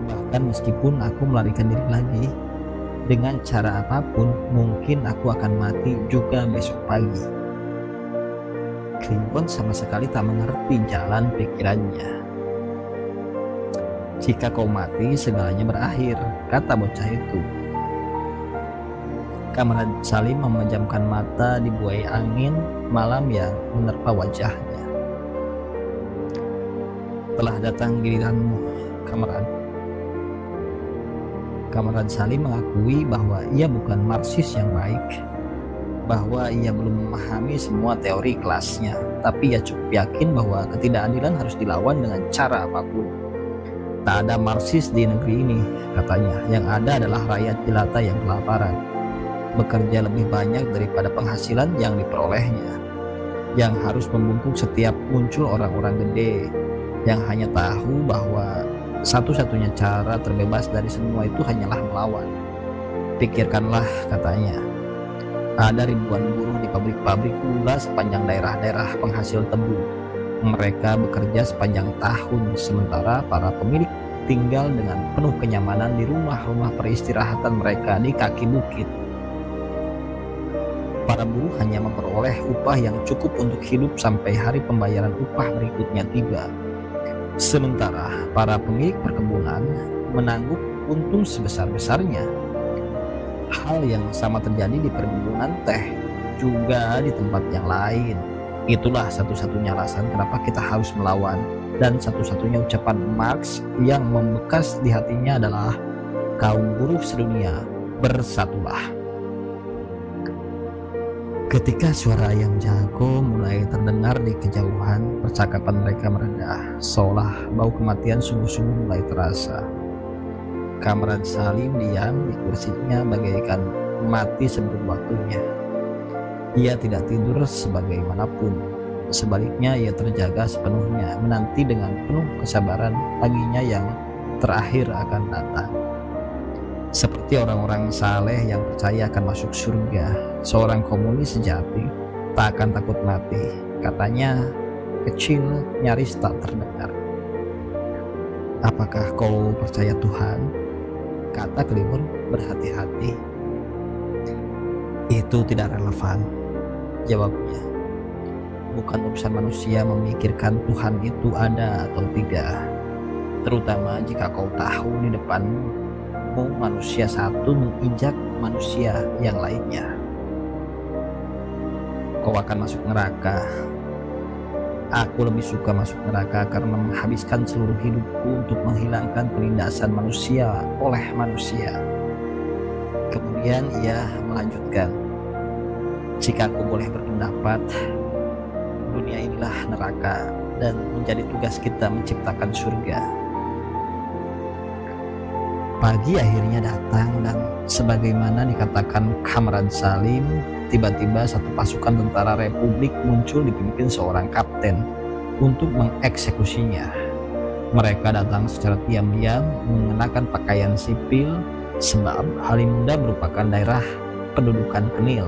Bahkan meskipun aku melarikan diri lagi, dengan cara apapun mungkin aku akan mati juga besok pagi. Kliwon sama sekali tak mengerti jalan pikirannya. Jika kau mati, segalanya berakhir, kata bocah itu. Kamran Salim memejamkan mata dibuai angin malam yang menerpa wajahnya. Telah datang giliranmu, Kamran. Kamran Salim mengakui bahwa ia bukan Marxis yang baik, bahwa ia belum memahami semua teori kelasnya, tapi ia cukup yakin bahwa ketidakadilan harus dilawan dengan cara apapun. Tak ada Marxis di negeri ini, katanya. Yang ada adalah rakyat jelata yang kelaparan, bekerja lebih banyak daripada penghasilan yang diperolehnya, yang harus membungkuk setiap muncul orang-orang gede, yang hanya tahu bahwa satu-satunya cara terbebas dari semua itu hanyalah melawan. Pikirkanlah, katanya. Ada ribuan buruh di pabrik-pabrik gula sepanjang daerah-daerah penghasil tebu. Mereka bekerja sepanjang tahun, sementara para pemilik tinggal dengan penuh kenyamanan di rumah-rumah peristirahatan mereka di kaki bukit. Para buruh hanya memperoleh upah yang cukup untuk hidup sampai hari pembayaran upah berikutnya tiba. Sementara para pemilik perkebunan menangguk untung sebesar-besarnya. Hal yang sama terjadi di perkebunan teh, juga di tempat yang lain. Itulah satu-satunya alasan kenapa kita harus melawan, dan satu-satunya ucapan Marx yang membekas di hatinya adalah kaum buruh sedunia, bersatulah. Ketika suara ayam jago mulai terdengar di kejauhan, percakapan mereka mereda, seolah bau kematian sungguh-sungguh mulai terasa. Kamran Salim diam di kursinya bagaikan mati sebelum waktunya. Ia tidak tidur sebagaimanapun. Sebaliknya ia terjaga sepenuhnya, menanti dengan penuh kesabaran paginya yang terakhir akan datang. Seperti orang-orang saleh yang percaya akan masuk surga, seorang komunis sejati tak akan takut mati. Katanya kecil, nyaris tak terdengar. "Apakah kau percaya Tuhan?" kata Kliwon berhati-hati. "Itu tidak relevan," jawabnya. "Bukan urusan manusia memikirkan Tuhan itu ada atau tidak, terutama jika kau tahu di depanmu manusia satu menginjak manusia yang lainnya. Kau akan masuk neraka. Aku lebih suka masuk neraka karena menghabiskan seluruh hidupku untuk menghilangkan penindasan manusia oleh manusia." Kemudian ia melanjutkan, "Jika aku boleh berpendapat, dunia inilah neraka dan menjadi tugas kita menciptakan surga." Pagi akhirnya datang dan sebagaimana dikatakan Kamran Salim, tiba-tiba satu pasukan tentara Republik muncul dipimpin seorang kapten untuk mengeksekusinya. Mereka datang secara diam-diam mengenakan pakaian sipil sebab Halimunda merupakan daerah pendudukan Kenil.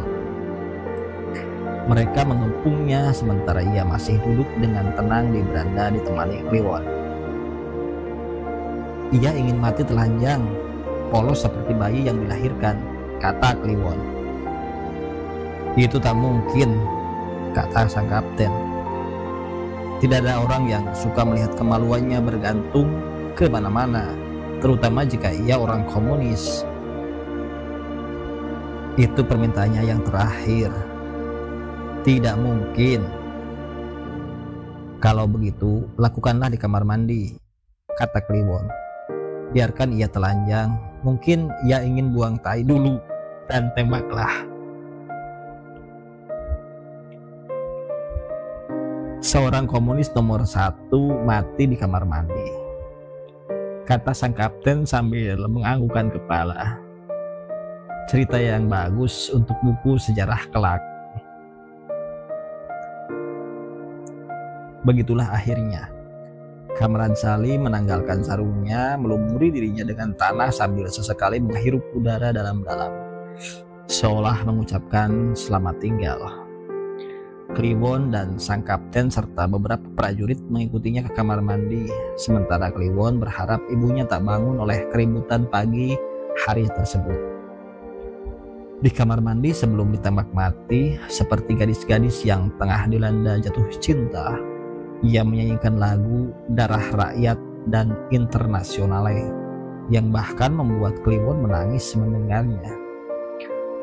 Mereka mengepungnya sementara ia masih duduk dengan tenang di beranda ditemani Kliwon. "Ia ingin mati telanjang, polos seperti bayi yang dilahirkan," kata Kliwon. "Itu tak mungkin," kata sang kapten. "Tidak ada orang yang suka melihat kemaluannya bergantung ke mana-mana, terutama jika ia orang komunis. Itu permintaannya yang terakhir. Tidak mungkin." "Kalau begitu, lakukanlah di kamar mandi," kata Kliwon. "Biarkan ia telanjang, mungkin ia ingin buang tai dulu, dan tembaklah." "Seorang komunis nomor 1 mati di kamar mandi," kata sang kapten sambil menganggukkan kepala. "Cerita yang bagus untuk buku sejarah kelak." Begitulah akhirnya. Kamran Salim menanggalkan sarungnya, melumuri dirinya dengan tanah sambil sesekali menghirup udara dalam-dalam, seolah mengucapkan selamat tinggal. Kliwon dan sang kapten serta beberapa prajurit mengikutinya ke kamar mandi, sementara Kliwon berharap ibunya tak bangun oleh keributan pagi hari tersebut. Di kamar mandi sebelum ditembak mati, seperti gadis-gadis yang tengah dilanda jatuh cinta, ia menyanyikan lagu Darah Rakyat dan Internasionale yang bahkan membuat Kliwon menangis mendengarnya.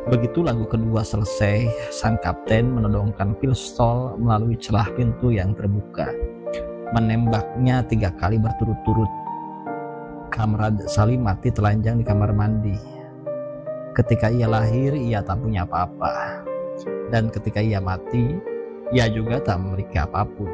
Begitu lagu kedua selesai, sang kapten menodongkan pistol melalui celah pintu yang terbuka, menembaknya 3 kali berturut-turut. Kamran Salim mati telanjang di kamar mandi. Ketika ia lahir, ia tak punya apa-apa, dan ketika ia mati, ia juga tak memiliki apapun.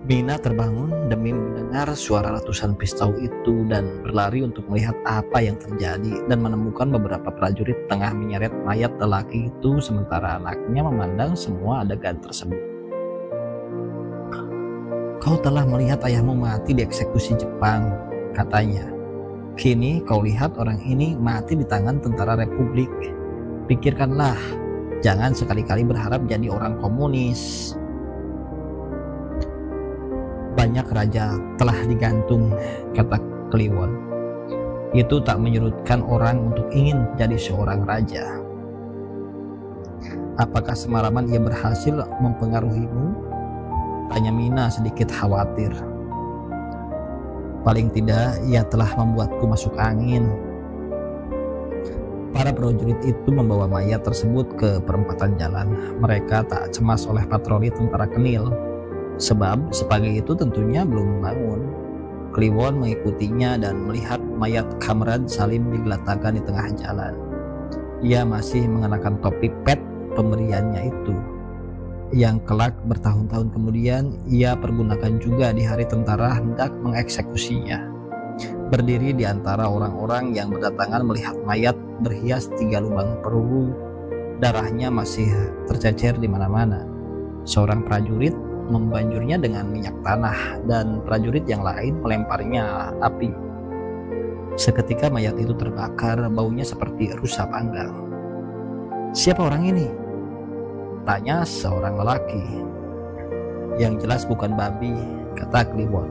Mina terbangun demi mendengar suara ratusan pistol itu dan berlari untuk melihat apa yang terjadi, dan menemukan beberapa prajurit tengah menyeret mayat lelaki itu sementara anaknya memandang semua adegan tersebut. "Kau telah melihat ayahmu mati dieksekusi Jepang," katanya. "Kini kau lihat orang ini mati di tangan tentara Republik. Pikirkanlah, jangan sekali-kali berharap jadi orang komunis." Banyak raja telah digantung, kata Kliwon. Itu tak menyurutkan orang untuk ingin jadi seorang raja. Apakah semalaman ia berhasil mempengaruhimu? Tanya Mina sedikit khawatir. Paling tidak ia telah membuatku masuk angin. Para prajurit itu membawa mayat tersebut ke perempatan jalan. Mereka tak cemas oleh patroli tentara Kenil, sebab sepagi itu tentunya belum bangun. Kliwon mengikutinya dan melihat mayat Kamran Salim digelatakan di tengah jalan. Ia masih mengenakan topi pet pemberiannya itu, yang kelak bertahun-tahun kemudian ia pergunakan juga di hari tentara hendak mengeksekusinya. Berdiri di antara orang-orang yang berdatangan melihat mayat berhias 3 lubang peluru, darahnya masih tercecer di mana-mana. Seorang prajurit membanjurnya dengan minyak tanah dan prajurit yang lain melemparnya api. Seketika mayat itu terbakar, baunya seperti rusa panggang. Siapa orang ini? Tanya seorang lelaki. Yang jelas bukan babi, kata Kliwon.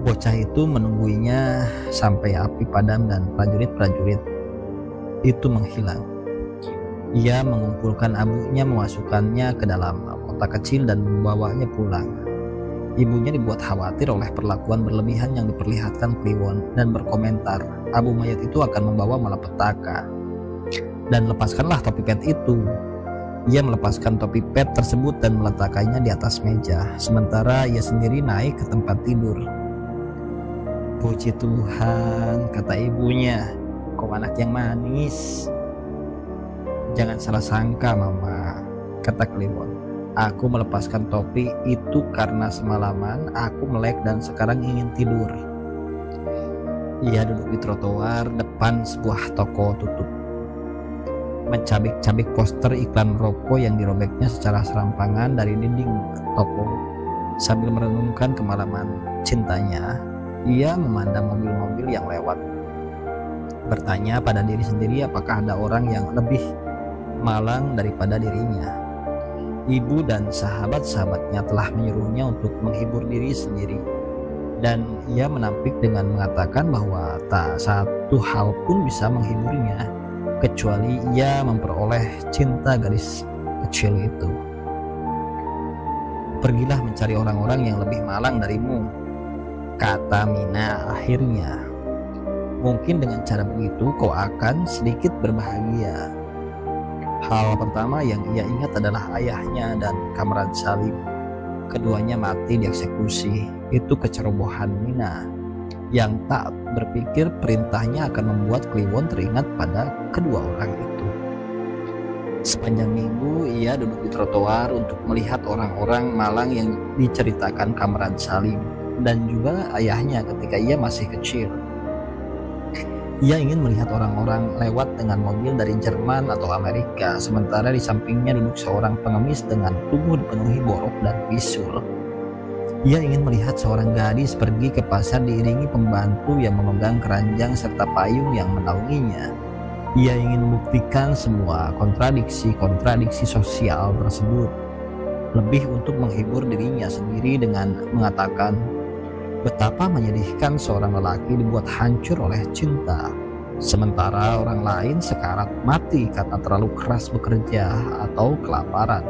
Bocah itu menungguinya sampai api padam dan prajurit-prajurit itu menghilang. Ia mengumpulkan abunya, memasukkannya ke dalam kotak kecil dan membawanya pulang. Ibunya dibuat khawatir oleh perlakuan berlebihan yang diperlihatkan Kliwon dan berkomentar, abu mayat itu akan membawa malapetaka. Dan lepaskanlah topi pet itu. Ia melepaskan topi pet tersebut dan meletakkannya di atas meja, sementara ia sendiri naik ke tempat tidur. Puji Tuhan, kata ibunya, kau anak yang manis. Jangan salah sangka, Mama, kata Kliwon. Aku melepaskan topi itu karena semalaman aku melek dan sekarang ingin tidur. Ia duduk di trotoar depan sebuah toko tutup, mencabik-cabik poster iklan rokok yang dirobeknya secara serampangan dari dinding toko. Sambil merenungkan kemalaman cintanya, ia memandang mobil-mobil yang lewat, bertanya pada diri sendiri apakah ada orang yang lebih malang daripada dirinya. Ibu dan sahabat-sahabatnya telah menyuruhnya untuk menghibur diri sendiri, dan ia menampik dengan mengatakan bahwa tak satu hal pun bisa menghiburnya kecuali ia memperoleh cinta gadis kecil itu. Pergilah mencari orang-orang yang lebih malang darimu, kata Mina akhirnya. Mungkin dengan cara begitu kau akan sedikit berbahagia. Hal pertama yang ia ingat adalah ayahnya dan Kamran Salim. Keduanya mati dieksekusi. Itu kecerobohan Mina yang tak berpikir perintahnya akan membuat Kliwon teringat pada kedua orang itu. Sepanjang minggu ia duduk di trotoar untuk melihat orang-orang malang yang diceritakan Kamran Salim dan juga ayahnya ketika ia masih kecil. Ia ingin melihat orang-orang lewat dengan mobil dari Jerman atau Amerika, sementara di sampingnya duduk seorang pengemis dengan tubuh dipenuhi borok dan bisul. Ia ingin melihat seorang gadis pergi ke pasar diiringi pembantu yang memegang keranjang serta payung yang menaunginya. Ia ingin membuktikan semua kontradiksi sosial tersebut, lebih untuk menghibur dirinya sendiri dengan mengatakan betapa menyedihkan seorang lelaki dibuat hancur oleh cinta, sementara orang lain sekarat mati karena terlalu keras bekerja atau kelaparan.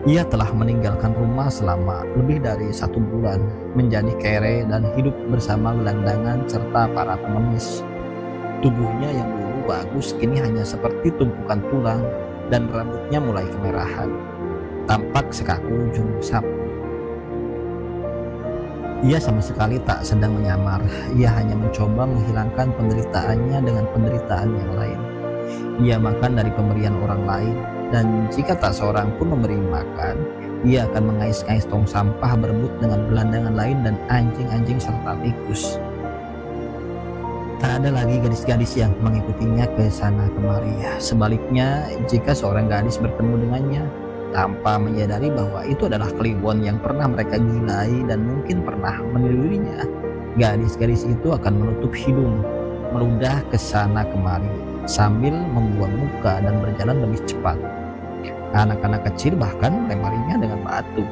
Ia telah meninggalkan rumah selama lebih dari 1 bulan, menjadi kere dan hidup bersama gelandangan serta para pengemis. Tubuhnya yang dulu bagus kini hanya seperti tumpukan tulang dan rambutnya mulai kemerahan, tampak sekaku ujung sapu. Ia sama sekali tak sedang menyamar, ia hanya mencoba menghilangkan penderitaannya dengan penderitaan yang lain. Ia makan dari pemberian orang lain, dan jika tak seorang pun memberi makan, ia akan mengais-ngais tong sampah berebut dengan gelandangan lain dan anjing-anjing serta tikus. Tak ada lagi gadis-gadis yang mengikutinya ke sana kemari. Sebaliknya, jika seorang gadis bertemu dengannya, tanpa menyadari bahwa itu adalah Kliwon yang pernah mereka gilai dan mungkin pernah meniruinya, gadis-gadis itu akan menutup hidung, meludah ke sana kemari sambil membuang muka dan berjalan lebih cepat. Anak-anak kecil bahkan melemparinya dengan batu,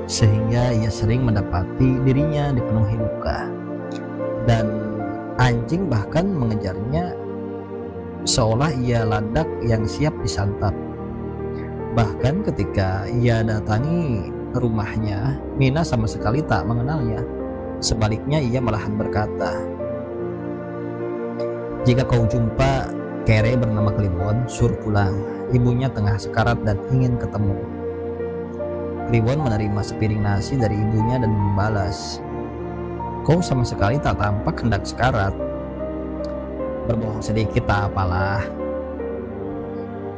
sehingga ia sering mendapati dirinya dipenuhi luka. Dan anjing bahkan mengejarnya seolah ia ladak yang siap disantap. Bahkan ketika ia datangi rumahnya, Mina sama sekali tak mengenalnya. Sebaliknya ia malahan berkata, "Jika kau jumpa kere bernama Kliwon, suruh pulang. Ibunya tengah sekarat dan ingin ketemu." Kliwon menerima sepiring nasi dari ibunya dan membalas, "Kau sama sekali tak tampak hendak sekarat. Berbohong sedikit tak apalah."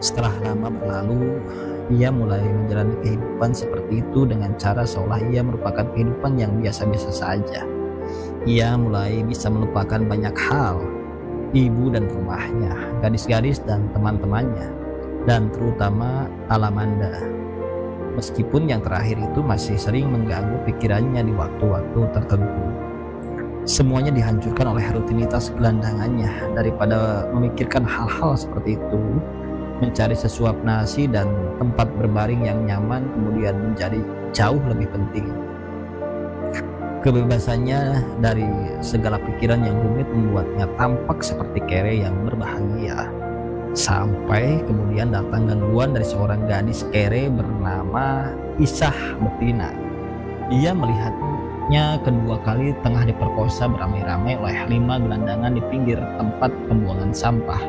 Setelah lama berlalu, ia mulai menjalani kehidupan seperti itu dengan cara seolah ia merupakan kehidupan yang biasa-biasa saja. Ia mulai bisa melupakan banyak hal, ibu dan rumahnya, gadis-gadis dan teman-temannya, dan terutama Alamanda. Meskipun yang terakhir itu masih sering mengganggu pikirannya di waktu-waktu tertentu. Semuanya dihancurkan oleh rutinitas gelandangannya. Daripada memikirkan hal-hal seperti itu, mencari sesuap nasi dan tempat berbaring yang nyaman kemudian menjadi jauh lebih penting. Kebebasannya dari segala pikiran yang rumit membuatnya tampak seperti kere yang berbahagia. Sampai kemudian datang gangguan dari seorang gadis kere bernama Isah Betina. Ia melihatnya kedua kali tengah diperkosa beramai-ramai oleh 5 gelandangan di pinggir tempat pembuangan sampah.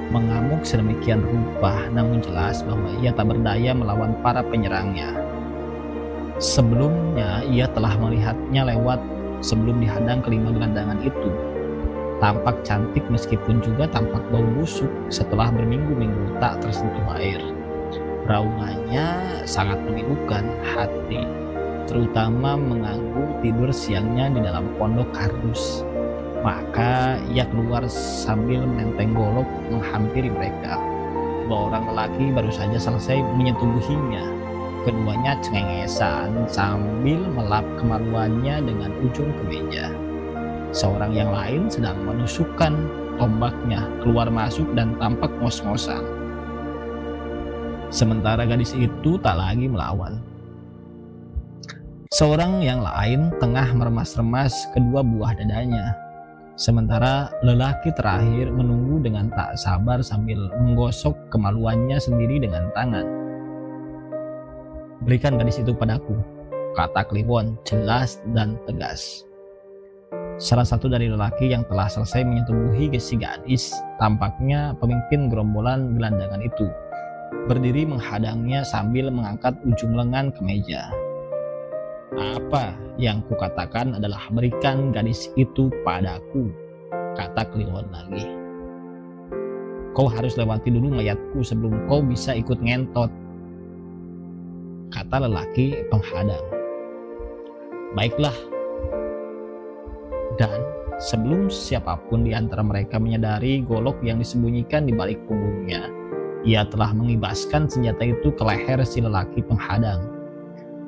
Mengamuk sedemikian rupa, namun jelas bahwa ia tak berdaya melawan para penyerangnya. Sebelumnya ia telah melihatnya lewat sebelum dihadang ke-5 gelandangan itu. Tampak cantik meskipun juga tampak bau busuk setelah berminggu-minggu tak tersentuh air. Raungannya sangat memilukan hati, terutama mengganggu tidur siangnya di dalam pondok kardus. Maka ia keluar sambil menenteng golok menghampiri mereka. 2 orang lelaki baru saja selesai menyetubuhinya. Keduanya cengengesan sambil melap kemaluannya dengan ujung kemeja. Seorang yang lain sedang menusukkan tombaknya keluar masuk dan tampak ngos-ngosan. Sementara gadis itu tak lagi melawan. Seorang yang lain tengah meremas-remas kedua buah dadanya. Sementara lelaki terakhir menunggu dengan tak sabar sambil menggosok kemaluannya sendiri dengan tangan. "Berikan gadis itu padaku," kata Kliwon jelas dan tegas. Salah satu dari lelaki yang telah selesai menyetubuhi si gadis, tampaknya pemimpin gerombolan gelandangan itu, berdiri menghadangnya sambil mengangkat ujung lengan ke meja. "Apa yang kukatakan adalah berikan gadis itu padaku," kata Kliwon lagi. "Kau harus lewati dulu mayatku sebelum kau bisa ikut ngentot," kata lelaki penghadang. "Baiklah." Dan sebelum siapapun di antara mereka menyadari golok yang disembunyikan di balik punggungnya, ia telah mengibaskan senjata itu ke leher si lelaki penghadang.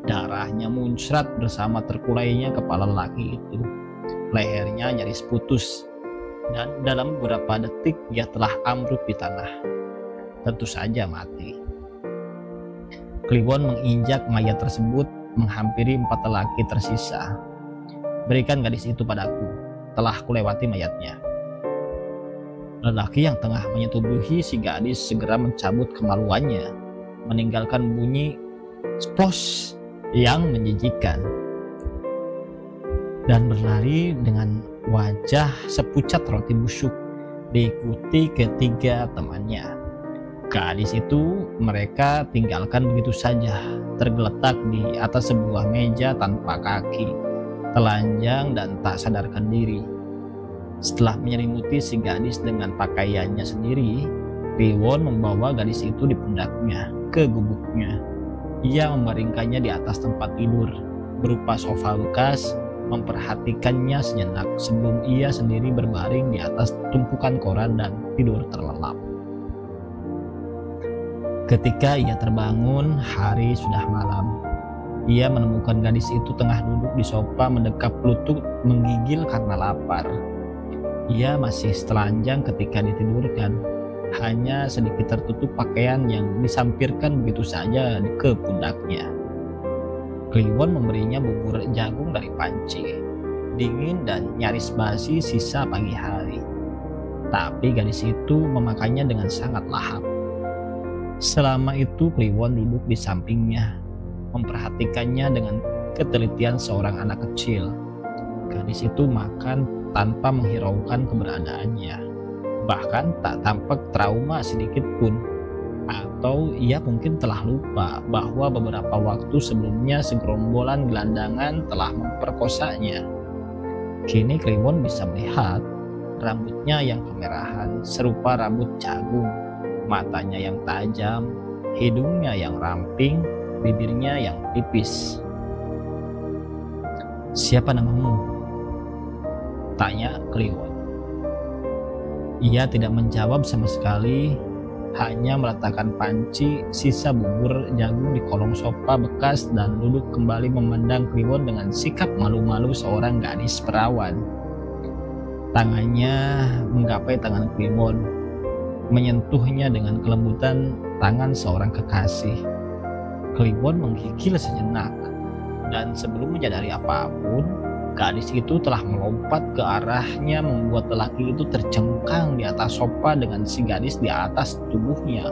Darahnya muncrat bersama terkulainya kepala lelaki itu. Lehernya nyaris putus, dan dalam beberapa detik ia telah ambruk di tanah. Tentu saja mati. Kliwon menginjak mayat tersebut menghampiri 4 lelaki tersisa. "Berikan gadis itu padaku, telah kulewati mayatnya." Lelaki yang tengah menyetubuhi si gadis segera mencabut kemaluannya, meninggalkan bunyi splos yang menjijikan, dan berlari dengan wajah sepucat roti busuk, diikuti ketiga temannya. Gadis itu mereka tinggalkan begitu saja, tergeletak di atas sebuah meja tanpa kaki, telanjang dan tak sadarkan diri. Setelah menyelimuti si gadis dengan pakaiannya sendiri, Kliwon membawa gadis itu di pundaknya ke gubuknya. Ia membaringkannya di atas tempat tidur berupa sofa bekas, memperhatikannya sejenak sebelum ia sendiri berbaring di atas tumpukan koran dan tidur terlelap. Ketika ia terbangun, hari sudah malam. Ia menemukan gadis itu tengah duduk di sofa mendekap lutut menggigil karena lapar. Ia masih telanjang ketika ditidurkan. hanya sedikit tertutup pakaian yang disampirkan begitu saja ke pundaknya. Kliwon memberinya bubur jagung dari panci, dingin dan nyaris basi sisa pagi hari. Tapi gadis itu memakannya dengan sangat lahap. Selama itu Kliwon duduk di sampingnya, memperhatikannya dengan ketelitian seorang anak kecil. Gadis itu makan tanpa menghiraukan keberadaannya, bahkan tak tampak trauma sedikit pun. Atau ia mungkin telah lupa bahwa beberapa waktu sebelumnya segerombolan gelandangan telah memperkosanya. Kini Kliwon bisa melihat rambutnya yang kemerahan serupa rambut jagung, matanya yang tajam, hidungnya yang ramping, bibirnya yang tipis. "Siapa namamu?" tanya Kliwon. Ia tidak menjawab sama sekali, hanya meletakkan panci sisa bubur jagung di kolong sofa bekas dan duduk kembali memandang Kliwon dengan sikap malu-malu seorang gadis perawan. Tangannya menggapai tangan Kliwon, menyentuhnya dengan kelembutan tangan seorang kekasih. Kliwon menggigil sejenak, dan sebelum menyadari apapun, gadis itu telah melompat ke arahnya membuat lelaki itu tercengkang di atas sofa dengan si gadis di atas tubuhnya,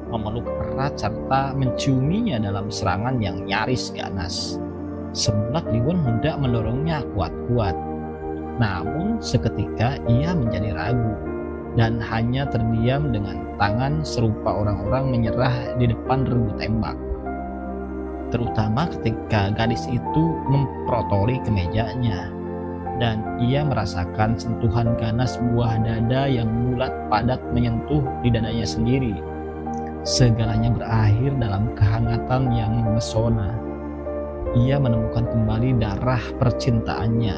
memeluk erat serta menciuminya dalam serangan yang nyaris ganas. Semula Kliwon hendak mendorongnya kuat-kuat, namun seketika ia menjadi ragu dan hanya terdiam dengan tangan serupa orang-orang menyerah di depan regu tembak. Terutama ketika gadis itu memprotoli kemejanya, dan ia merasakan sentuhan ganas buah dada yang bulat padat menyentuh di dadanya sendiri. Segalanya berakhir dalam kehangatan yang memesona. Ia menemukan kembali darah percintaannya,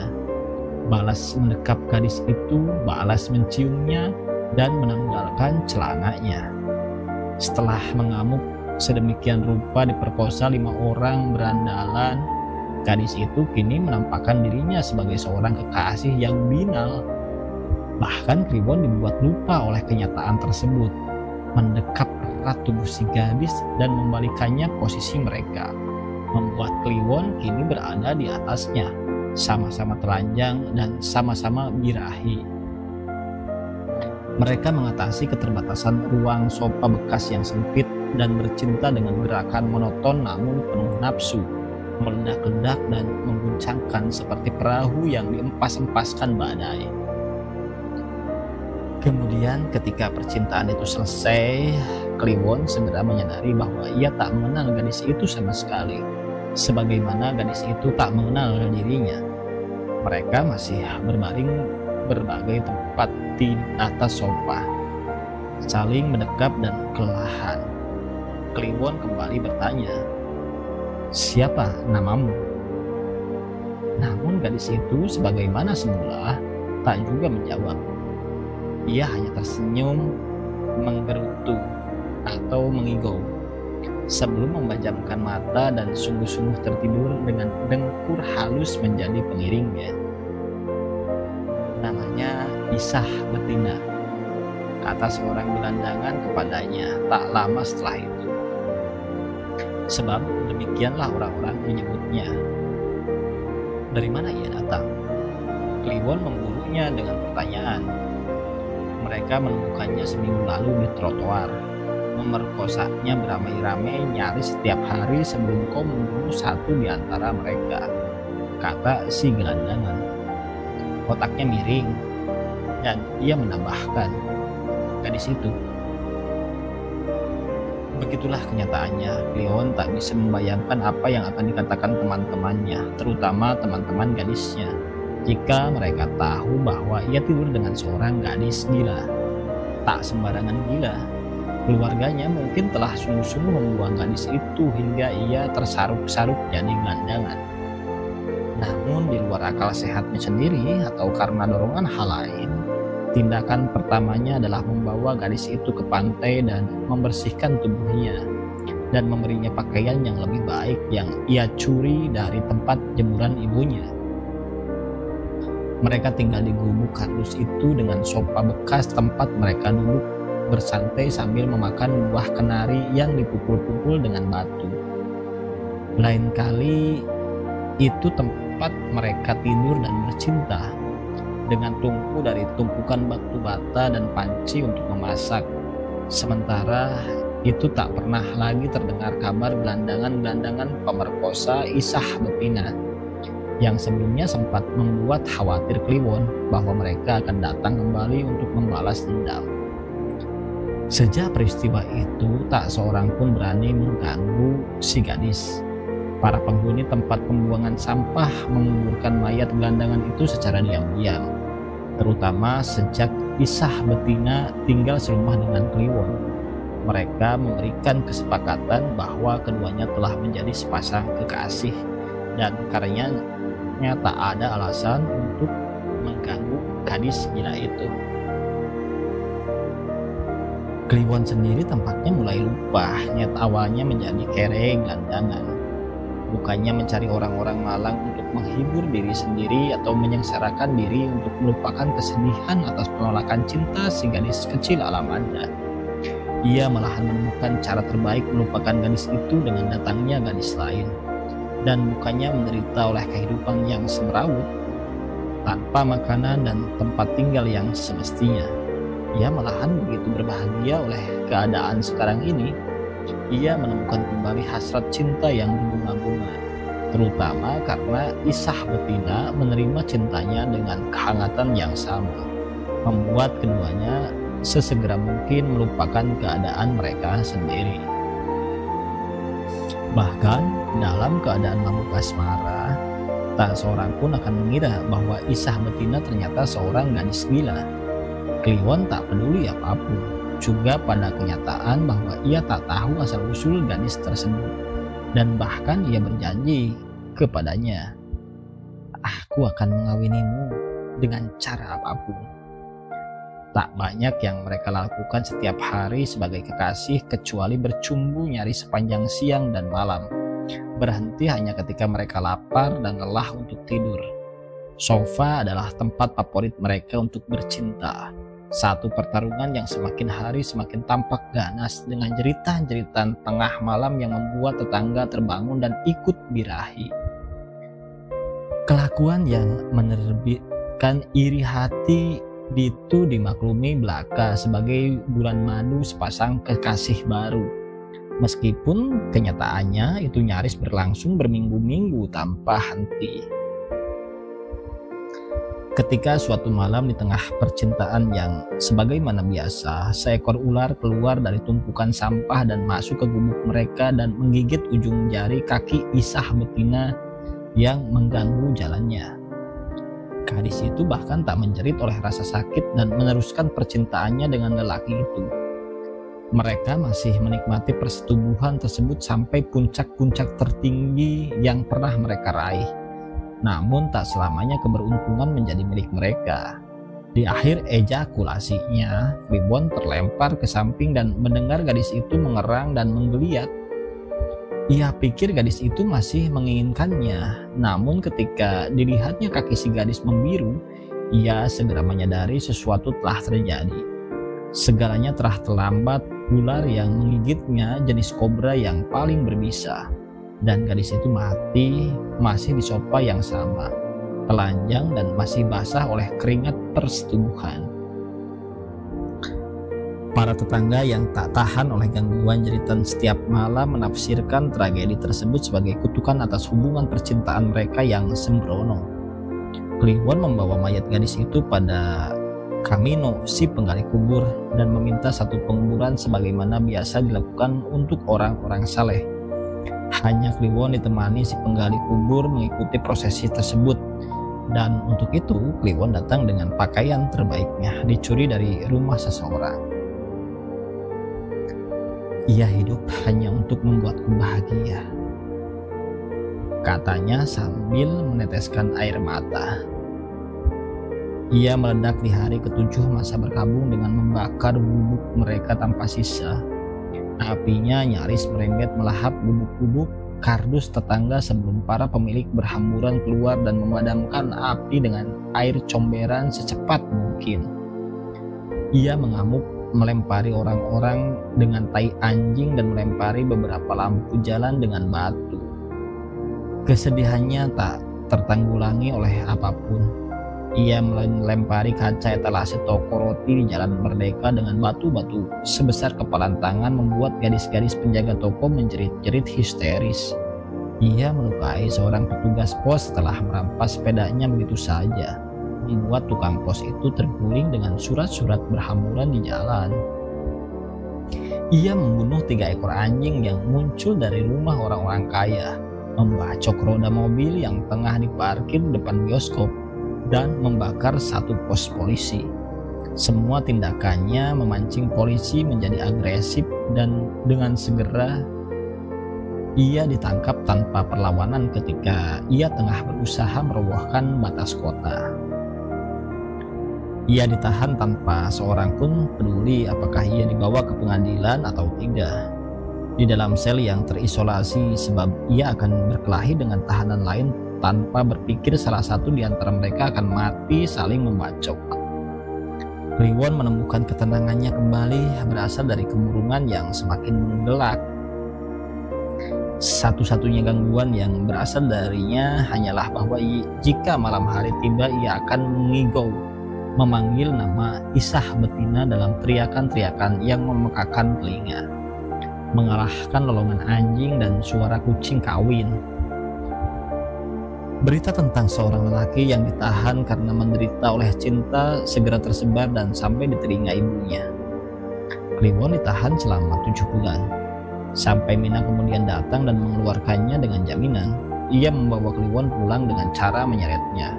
balas mendekap gadis itu, balas menciumnya, dan menanggalkan celananya. Setelah mengamuk sedemikian rupa diperkosa 5 orang berandalan, gadis itu kini menampakkan dirinya sebagai seorang kekasih yang binal. Bahkan Kliwon dibuat lupa oleh kenyataan tersebut, mendekap erat tubuh si gadis dan membalikannya posisi mereka, membuat Kliwon kini berada di atasnya, sama-sama telanjang dan sama-sama birahi. Mereka mengatasi keterbatasan ruang sofa bekas yang sempit dan bercinta dengan gerakan monoton namun penuh nafsu, meledak-ledak dan mengguncangkan seperti perahu yang diempas-empaskan badai. Kemudian ketika percintaan itu selesai, Kliwon segera menyadari bahwa ia tak mengenal gadis itu sama sekali, sebagaimana gadis itu tak mengenal dirinya. Mereka masih berbaring berbagai tempat di atas sofa, saling mendekap dan kelelahan. Kliwon kembali bertanya, "Siapa namamu?" Namun gadis itu sebagaimana semula tak juga menjawab. Ia hanya tersenyum, menggerutu atau mengigau, sebelum membajamkan mata dan sungguh-sungguh tertidur dengan dengkur halus menjadi pengiringnya. "Namanya Isah betina," kata seorang gelandangan kepadanya tak lama setelah itu. Sebab demikianlah orang-orang menyebutnya. Dari mana ia datang? Kliwon memburunya dengan pertanyaan. Mereka menemukannya seminggu lalu di trotoar, memerkosanya beramai-ramai nyaris setiap hari sebelum kau membunuh satu di antara mereka, kata si gelandangan. Otaknya miring, dan ia menambahkan, gadis itu. Begitulah kenyataannya. Kliwon tak bisa membayangkan apa yang akan dikatakan teman-temannya, terutama teman-teman gadisnya, jika mereka tahu bahwa ia tidur dengan seorang gadis gila. Tak sembarangan gila. Keluarganya mungkin telah sungguh-sungguh membuang gadis itu hingga ia tersaruk-saruk jadi gelandangan. Namun di luar akal sehatnya sendiri atau karena dorongan hal lain, tindakan pertamanya adalah membawa gadis itu ke pantai dan membersihkan tubuhnya dan memberinya pakaian yang lebih baik yang ia curi dari tempat jemuran ibunya. Mereka tinggal di gubuk kardus itu dengan sofa bekas tempat mereka duduk bersantai sambil memakan buah kenari yang dipukul-pukul dengan batu. Lain kali itu tempat mereka tidur dan bercinta, dengan tungku dari tumpukan batu bata dan panci untuk memasak. Sementara itu tak pernah lagi terdengar kabar gelandangan-gelandangan pemerkosa Isah betina yang sebelumnya sempat membuat khawatir Kliwon bahwa mereka akan datang kembali untuk membalas dendam. Sejak peristiwa itu, tak seorang pun berani mengganggu si gadis. Para penghuni tempat pembuangan sampah menguburkan mayat gelandangan itu secara diam-diam, terutama sejak Isah betina tinggal serumah dengan Kliwon. Mereka memberikan kesepakatan bahwa keduanya telah menjadi sepasang kekasih dan karenanya tak ada alasan untuk mengganggu gadis gila itu. Kliwon sendiri tampaknya mulai lupa niat awalnya menjadi kere gelandangan. Bukannya mencari orang-orang malang untuk menghibur diri sendiri atau menyengsarakan diri untuk melupakan kesedihan atas penolakan cinta si gadis kecil Alamanda. Ia malahan menemukan cara terbaik melupakan gadis itu dengan datangnya gadis lain. Dan bukannya menderita oleh kehidupan yang semrawut, tanpa makanan dan tempat tinggal yang semestinya. Ia malahan begitu berbahagia oleh keadaan sekarang ini. Ia menemukan kembali hasrat cinta yang berbunga-bunga, terutama karena Isah betina menerima cintanya dengan kehangatan yang sama, membuat keduanya sesegera mungkin melupakan keadaan mereka sendiri. Bahkan dalam keadaan mabuk asmara, tak seorang pun akan mengira bahwa Isah betina ternyata seorang gadis gila. Kliwon tak peduli apapun, juga pada kenyataan bahwa ia tak tahu asal-usul gadis tersebut, dan bahkan ia berjanji kepadanya, "Aku akan mengawinimu dengan cara apapun." Tak banyak yang mereka lakukan setiap hari sebagai kekasih kecuali bercumbu nyari sepanjang siang dan malam, berhenti hanya ketika mereka lapar dan lelah untuk tidur. Sofa adalah tempat favorit mereka untuk bercinta. Satu pertarungan yang semakin hari semakin tampak ganas dengan jeritan-jeritan tengah malam yang membuat tetangga terbangun dan ikut birahi. Kelakuan yang menerbitkan iri hati itu dimaklumi belaka sebagai bulan madu sepasang kekasih baru. Meskipun kenyataannya itu nyaris berlangsung berminggu-minggu tanpa henti. Ketika suatu malam di tengah percintaan yang sebagaimana biasa, seekor ular keluar dari tumpukan sampah dan masuk ke gubuk mereka dan menggigit ujung jari kaki Isah betina yang mengganggu jalannya. Gadis itu bahkan tak menjerit oleh rasa sakit dan meneruskan percintaannya dengan lelaki itu. Mereka masih menikmati persetubuhan tersebut sampai puncak-puncak tertinggi yang pernah mereka raih. Namun tak selamanya keberuntungan menjadi milik mereka. Di akhir ejakulasinya, Kliwon terlempar ke samping dan mendengar gadis itu mengerang dan menggeliat. Ia pikir gadis itu masih menginginkannya, namun ketika dilihatnya kaki si gadis membiru, ia segera menyadari sesuatu telah terjadi. Segalanya telah terlambat. Ular yang menggigitnya jenis kobra yang paling berbisa, dan gadis itu mati masih di sofa yang sama, telanjang dan masih basah oleh keringat persetubuhan. Para tetangga yang tak tahan oleh gangguan jeritan setiap malam menafsirkan tragedi tersebut sebagai kutukan atas hubungan percintaan mereka yang sembrono. Kliwon membawa mayat gadis itu pada Kamino, si penggali kubur, dan meminta satu penguburan sebagaimana biasa dilakukan untuk orang-orang saleh. Hanya Kliwon ditemani si penggali kubur mengikuti prosesi tersebut, dan untuk itu Kliwon datang dengan pakaian terbaiknya dicuri dari rumah seseorang. "Ia hidup hanya untuk membuatku bahagia," katanya sambil meneteskan air mata. Ia meledak di hari ke-7 masa berkabung dengan membakar gubuk mereka tanpa sisa. Apinya nyaris merembet melahap gubuk-gubuk kardus tetangga sebelum para pemilik berhamburan keluar dan memadamkan api dengan air comberan secepat mungkin. Ia mengamuk melempari orang-orang dengan tai anjing dan melempari beberapa lampu jalan dengan batu. Kesedihannya tak tertanggulangi oleh apapun. Ia melempari kaca etalase toko roti di Jalan Merdeka dengan batu-batu sebesar kepalan tangan, membuat gadis-gadis penjaga toko menjerit-jerit histeris. Ia melukai seorang petugas pos setelah merampas sepedanya begitu saja, membuat tukang pos itu terguling dengan surat-surat berhamburan di jalan. Ia membunuh 3 ekor anjing yang muncul dari rumah orang-orang kaya, membacok roda mobil yang tengah diparkir di depan bioskop, dan membakar 1 pos polisi. Semua tindakannya memancing polisi menjadi agresif, dan dengan segera ia ditangkap tanpa perlawanan ketika ia tengah berusaha merobohkan batas kota. Ia ditahan tanpa seorang pun peduli apakah ia dibawa ke pengadilan atau tidak. Di dalam sel yang terisolasi sebab ia akan berkelahi dengan tahanan lain tanpa berpikir salah satu di antara mereka akan mati saling membacok. Kliwon menemukan ketenangannya kembali berasal dari kemurungan yang semakin menggelak. Satu-satunya gangguan yang berasal darinya hanyalah bahwa jika malam hari tiba ia akan mengigau, memanggil nama Isah betina dalam teriakan-teriakan yang memekakan telinga, mengalahkan lolongan anjing dan suara kucing kawin. Berita tentang seorang lelaki yang ditahan karena menderita oleh cinta segera tersebar dan sampai di telinga ibunya. Kliwon ditahan selama 7 bulan. Sampai Mina kemudian datang dan mengeluarkannya dengan jaminan. Ia membawa Kliwon pulang dengan cara menyeretnya,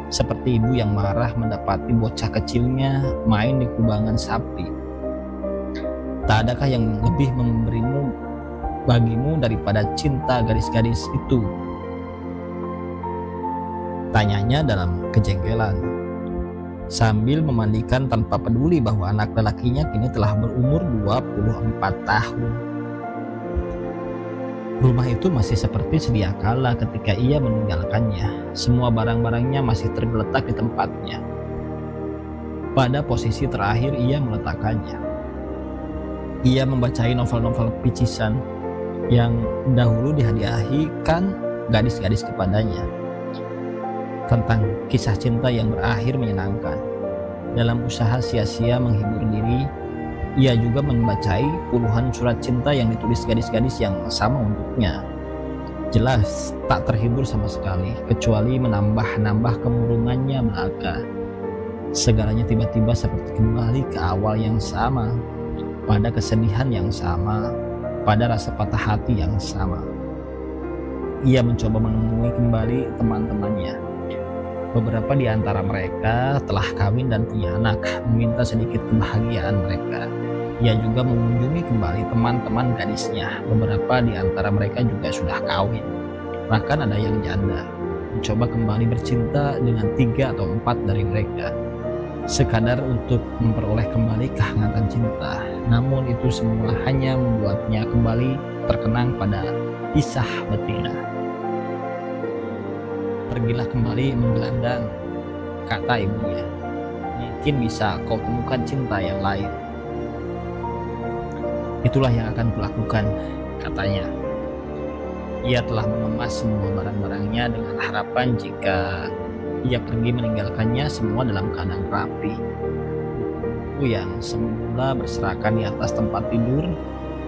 seperti ibu yang marah mendapati bocah kecilnya main di kubangan sapi. Tak adakah yang lebih memberimu bagimu daripada cinta gadis-gadis itu? Tanyanya dalam kejengkelan, sambil memandikan tanpa peduli bahwa anak lelakinya kini telah berumur 24 tahun. Rumah itu masih seperti sedia kala ketika ia meninggalkannya. Semua barang-barangnya masih tergeletak di tempatnya. Pada posisi terakhir ia meletakkannya. Ia membacai novel-novel picisan yang dahulu dihadiahkan gadis-gadis kepadanya, tentang kisah cinta yang berakhir menyenangkan. Dalam usaha sia-sia menghibur diri, ia juga membacai puluhan surat cinta yang ditulis gadis-gadis yang sama untuknya. Jelas tak terhibur sama sekali, kecuali menambah-nambah kemurungannya belaka. Segalanya tiba-tiba seperti kembali ke awal yang sama, pada kesedihan yang sama, pada rasa patah hati yang sama. Ia mencoba menemui kembali teman-temannya. Beberapa di antara mereka telah kawin dan punya anak, meminta sedikit kebahagiaan mereka. Ia juga mengunjungi kembali teman-teman gadisnya. Beberapa di antara mereka juga sudah kawin, bahkan ada yang janda. Mencoba kembali bercinta dengan 3 atau 4 dari mereka, sekadar untuk memperoleh kembali kehangatan cinta. Namun itu semua hanya membuatnya kembali terkenang pada Isah betina. Pergilah kembali menggelandang, kata ibunya. Mungkin bisa kau temukan cinta yang lain. Itulah yang akan kulakukan, katanya. Ia telah mengemas semua barang-barangnya dengan harapan jika ia pergi meninggalkannya semua dalam keadaan rapi. Buku yang semula berserakan di atas tempat tidur,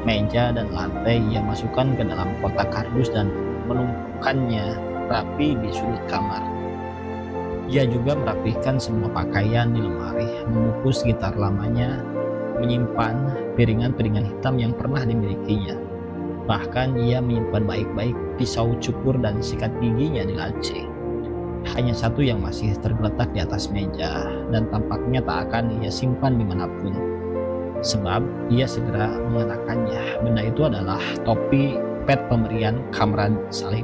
meja dan lantai ia masukkan ke dalam kotak kardus dan menumpukannya rapi di sudut kamar. Ia juga merapihkan semua pakaian di lemari, mengukus gitar lamanya, menyimpan piringan-piringan hitam yang pernah dimilikinya. Bahkan ia menyimpan baik-baik pisau cukur dan sikat giginya di laci. Hanya satu yang masih tergeletak di atas meja, dan tampaknya tak akan ia simpan dimanapun, sebab ia segera mengenakannya. Benda itu adalah topi pet pemberian Kamran Salib.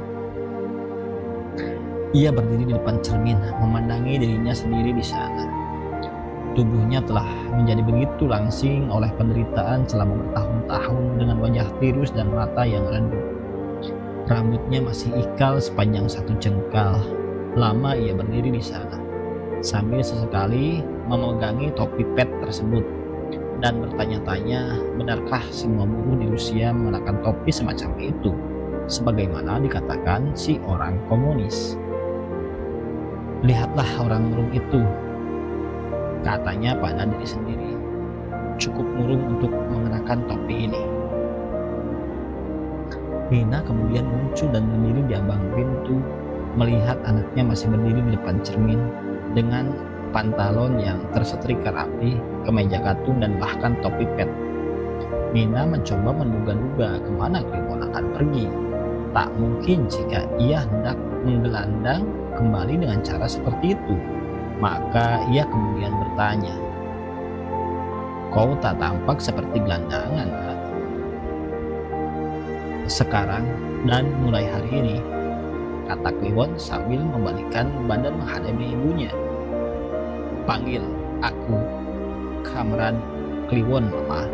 Ia berdiri di depan cermin, memandangi dirinya sendiri di sana. Tubuhnya telah menjadi begitu langsing oleh penderitaan selama bertahun-tahun, dengan wajah tirus dan mata yang redup. Rambutnya masih ikal sepanjang 1 jengkal. Lama ia berdiri di sana, sambil sesekali memegangi topi pet tersebut. dan bertanya-tanya benarkah semua buruh di Rusia mengenakan topi semacam itu, sebagaimana dikatakan si orang komunis. Lihatlah orang murung itu, katanya pada diri sendiri. Cukup murung untuk mengenakan topi ini. Nina kemudian muncul dan berdiri di ambang pintu, melihat anaknya masih berdiri di depan cermin dengan pantalon yang tersetrika rapi, kemeja katun, dan bahkan topi pet. Nina mencoba menduga-duga kemana Kliwon akan pergi. Tak mungkin jika ia hendak menggelandang kembali dengan cara seperti itu. Maka ia kemudian bertanya, "Kau tak tampak seperti gelandangan, kan? Sekarang dan mulai hari ini," kata Kliwon sambil membalikkan badan menghadapi ibunya. "Panggil aku Kamran Kliwon, Mama."